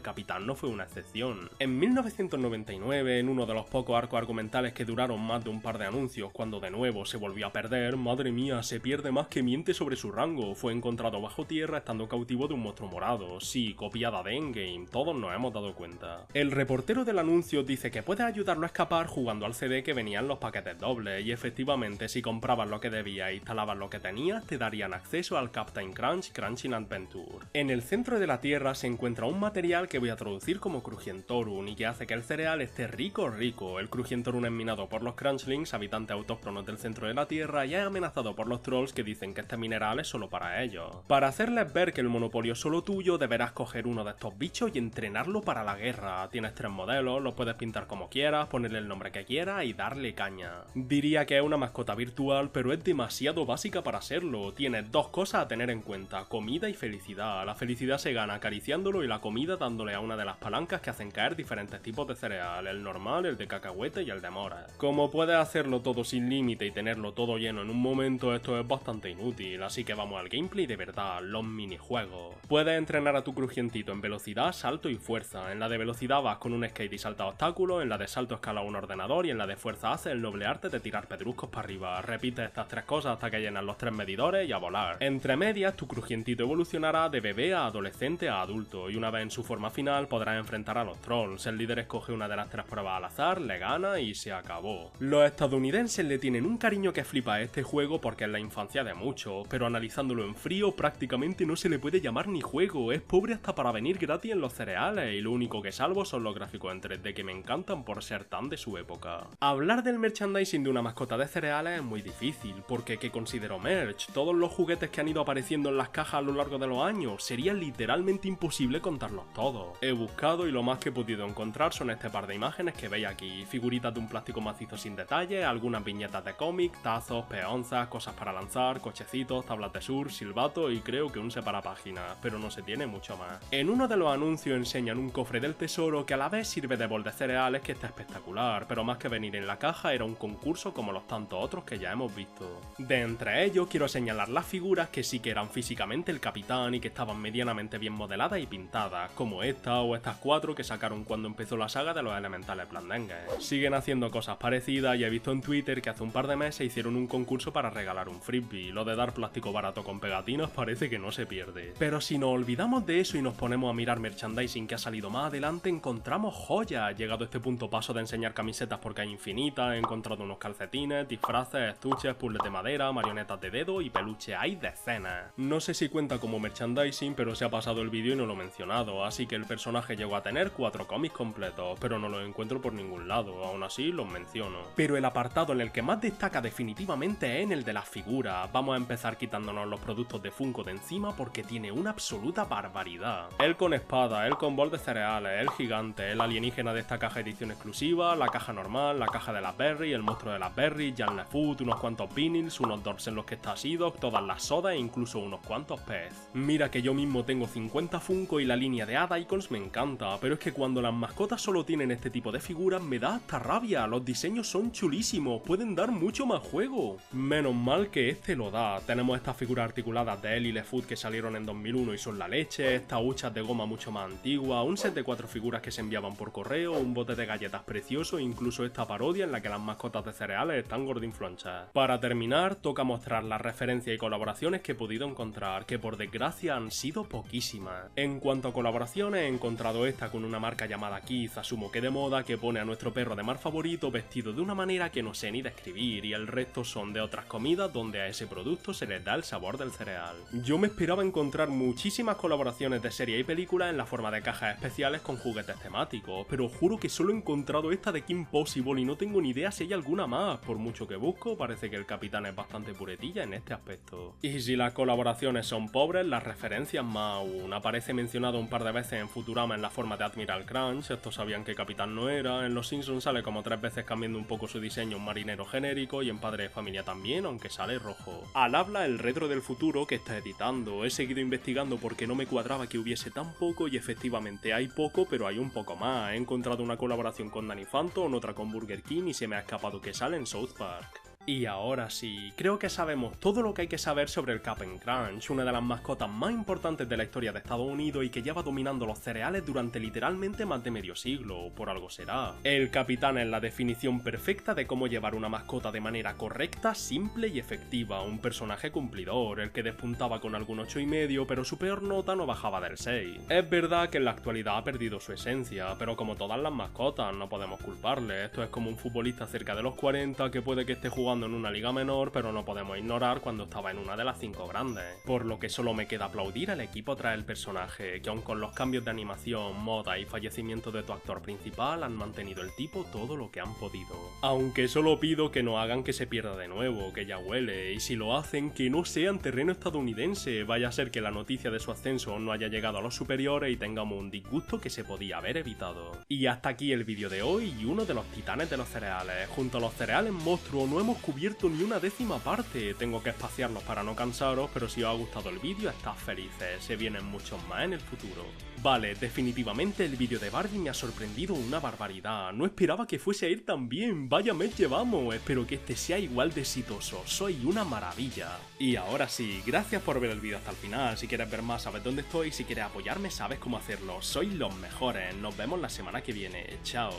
Capitán no fue una excepción. En 1999, en uno de los pocos arcos argumentales que duraron más de un par de anuncios, cuando de nuevo se volvió a perder, madre mía, se pierde más que miente sobre su rango, fue encontrado bajo tierra estando cautivo de un monstruo morado. Sí, copiada de Endgame, todos nos hemos dado cuenta. El reportero del anuncio dice que puedes ayudarlo a escapar jugando al CD que venían los paquetes dobles, y efectivamente si comprabas lo que debías e instalabas lo que tenías, te darían acceso al Captain Crunch Crunching Adventure. En el centro de la Tierra se encuentra un material que voy a traducir como Crujientorun y que hace que el cereal esté rico. El Crujientorun es minado por los Crunchlings, habitantes autóctonos del centro de la Tierra, y es amenazado por los trolls que dicen que este mineral es solo para ellos. Para hacerles ver que el monopolio es solo tuyo, deberás coger uno de estos bichos y entrenarlo para la guerra. Tienes 3 modelos, los puedes pintar como quieras, ponerle el nombre que quieras y darle caña. Diría que es una mascota virtual, pero es demasiado básica para serlo. Tienes 2 cosas a tener en cuenta: comida y felicidad. La felicidad se gana acariciándolo y la comida dándole a una de las palancas que hacen caer diferentes tipos de cereal, el normal, el de cacahuete y el de mora. Como puedes hacerlo todo sin límite y tenerlo todo lleno en un momento, esto es bastante inútil, así que vamos al gameplay de verdad, los minijuegos. Puedes entrenar a tu crujientito en velocidad, salto y fuerza. En la de velocidad vas con un skate y salta obstáculos, en la de salto escala un ordenador y en la de fuerza haces el noble arte de tirar pedruscos para arriba. Repite estas 3 cosas hasta que llenas los 3 medidores y a volar. Entre medias, tu crujientito evolucionará de bebé a adolescente a adulto, y una vez en su forma final podrás enfrentar a los trolls. El líder escoge una de las 3 pruebas al azar, le gana y se acabó. Los estadounidenses le tienen un cariño que flipa a este juego porque es la infancia de muchos, pero analizándolo en frío prácticamente no se le puede llamar ni juego, es pobre hasta para venir gratis en los cereales, y lo único que salvo son los gráficos en 3D que me encantan por ser tan de su época. Hablar del merchandising de una mascota de cereales es muy difícil, porque ¿qué considero merch? Todos los juguetes que han ido apareciendo en las cajas a lo largo de los años, sería literalmente imposible contarlos todos. He buscado y lo más que he podido encontrar son este par de imágenes que veis aquí: figuritas de un plástico macizo sin detalle, algunas viñetas de cómic, tazos, peonzas, cosas para lanzar, cochecitos, tablas de surf, silbato y creo que un separapáginas, pero no se tiene mucho más. En uno de los anuncios enseñan un cofre del tesoro que a la vez sirve de bol de cereales que está espectacular, pero más que venir en la caja era un concurso como los tantos otros que ya hemos visto. De entre ellos quiero señalar las figuras que sí que eran físicamente el capitán y que estaban medianamente bien modeladas y pintadas, como esta o estas 4 que sacaron cuando empezó la saga de los elementales blandengues. Siguen haciendo cosas parecidas y he visto en Twitter que hace un par de meses hicieron un concurso para regalar un frisbee. Lo de dar plástico barato con pegatinas parece que no se pierde. Pero si nos olvidamos de eso y nos ponemos a mirar merchandising que ha salido más adelante, encontramos joyas. Llegado a este punto paso de enseñar camisetas porque hay infinitas, he encontrado unos calcetines, disfraces, estuches, puzzles de madera, marionetas de dedo y peluche, hay decenas. No sé si cuenta como merchandising, pero se ha pasado el vídeo y no lo he mencionado, así que el personaje llegó a tener 4 cómics completos, pero no los encuentro por ningún lado, aún así los menciono. Pero el apartado en el que más destaca definitivamente es en el de las figuras. Vamos a empezar quitándonos los productos de Funko de encima porque tiene una absoluta barbaridad. Él con espada, él con bol de cereales, el gigante, el alienígena de esta caja edición exclusiva, la caja normal, la caja de las berries, el monstruo de las berries, Jan LeFoot, unos cuantos vinyls, unos doors en los que está Seedock, todas las sodas e incluso unos cuantos pez. Mira que yo mismo tengo 50 Funko y la línea de Ad Icons me encanta, pero es que cuando las mascotas solo tienen este tipo de figuras me da hasta rabia, los diseños son chulísimos, pueden dar mucho más juego. Menos mal que este lo da. Tenemos estas figuras articuladas de él y LeFoot que salieron en 2001 y son la leche, estas huchas de goma mucho más antiguas, un set de 4 figuras que se enviaban por correo, un bote de galletas precioso e incluso esta parodia en la que las mascotas de cereales están gordinflonchas. Para terminar, toca mostrar las referencias y colaboraciones que he podido encontrar, que por desgracia han sido poquísimas. En cuanto a colaboraciones, he encontrado esta con una marca llamada Kiz, asumo que de moda, que pone a nuestro perro de mar favorito vestido de una manera que no sé ni describir, y el resto son de otras comidas donde a ese producto se les da el sabor del cereal. Yo me esperaba encontrar muchísimas colaboraciones de series y películas en la forma de cajas especiales con juguetes temáticos, pero juro que solo he encontrado esta de Kim Possible y no tengo ni idea si hay alguna más. Por mucho que busco, parece que el capitán es bastante puretilla en este aspecto. Y si las colaboraciones son pobres, las referencias más aún. Aparece mencionado un par de veces en Futurama en la forma de Admiral Crunch, estos sabían que capitán no era, en Los Simpsons sale como 3 veces cambiando un poco su diseño un marinero genérico, y en Padre de Familia también, aunque sale rojo. Al habla el retro del futuro que está editando. He seguido investigando porque no me cuadraba que hubiese tan poco y efectivamente hay poco, pero hay un poco más. He encontrado una colaboración con Danny Phantom, otra con Burger King y se me ha escapado que sale en South Park. Y ahora sí, creo que sabemos todo lo que hay que saber sobre el Cap'n Crunch, una de las mascotas más importantes de la historia de Estados Unidos y que lleva dominando los cereales durante literalmente más de medio siglo, por algo será. El capitán es la definición perfecta de cómo llevar una mascota de manera correcta, simple y efectiva, un personaje cumplidor, el que despuntaba con algún 8,5, pero su peor nota no bajaba del 6. Es verdad que en la actualidad ha perdido su esencia, pero como todas las mascotas, no podemos culparle. Esto es como un futbolista cerca de los 40 que puede que esté jugando en una liga menor, pero no podemos ignorar cuando estaba en una de las 5 grandes. Por lo que solo me queda aplaudir al equipo tras el personaje, que aun con los cambios de animación, moda y fallecimiento de tu actor principal, han mantenido el tipo todo lo que han podido. Aunque solo pido que no hagan que se pierda de nuevo, que ya huele, y si lo hacen, que no sea en terreno estadounidense, vaya a ser que la noticia de su ascenso no haya llegado a los superiores y tengamos un disgusto que se podía haber evitado. Y hasta aquí el vídeo de hoy y uno de los titanes de los cereales. Junto a los cereales monstruos no hemos cubierto ni una décima parte, tengo que espaciarlos para no cansaros, pero si os ha gustado el vídeo estad felices, se vienen muchos más en el futuro. Vale, definitivamente el vídeo de Barbie me ha sorprendido una barbaridad, no esperaba que fuese a ir tan bien, vaya mes llevamos, espero que este sea igual de exitoso, soy una maravilla. Y ahora sí, gracias por ver el vídeo hasta el final, si quieres ver más sabes dónde estoy, si quieres apoyarme sabes cómo hacerlo, sois los mejores, nos vemos la semana que viene, chao.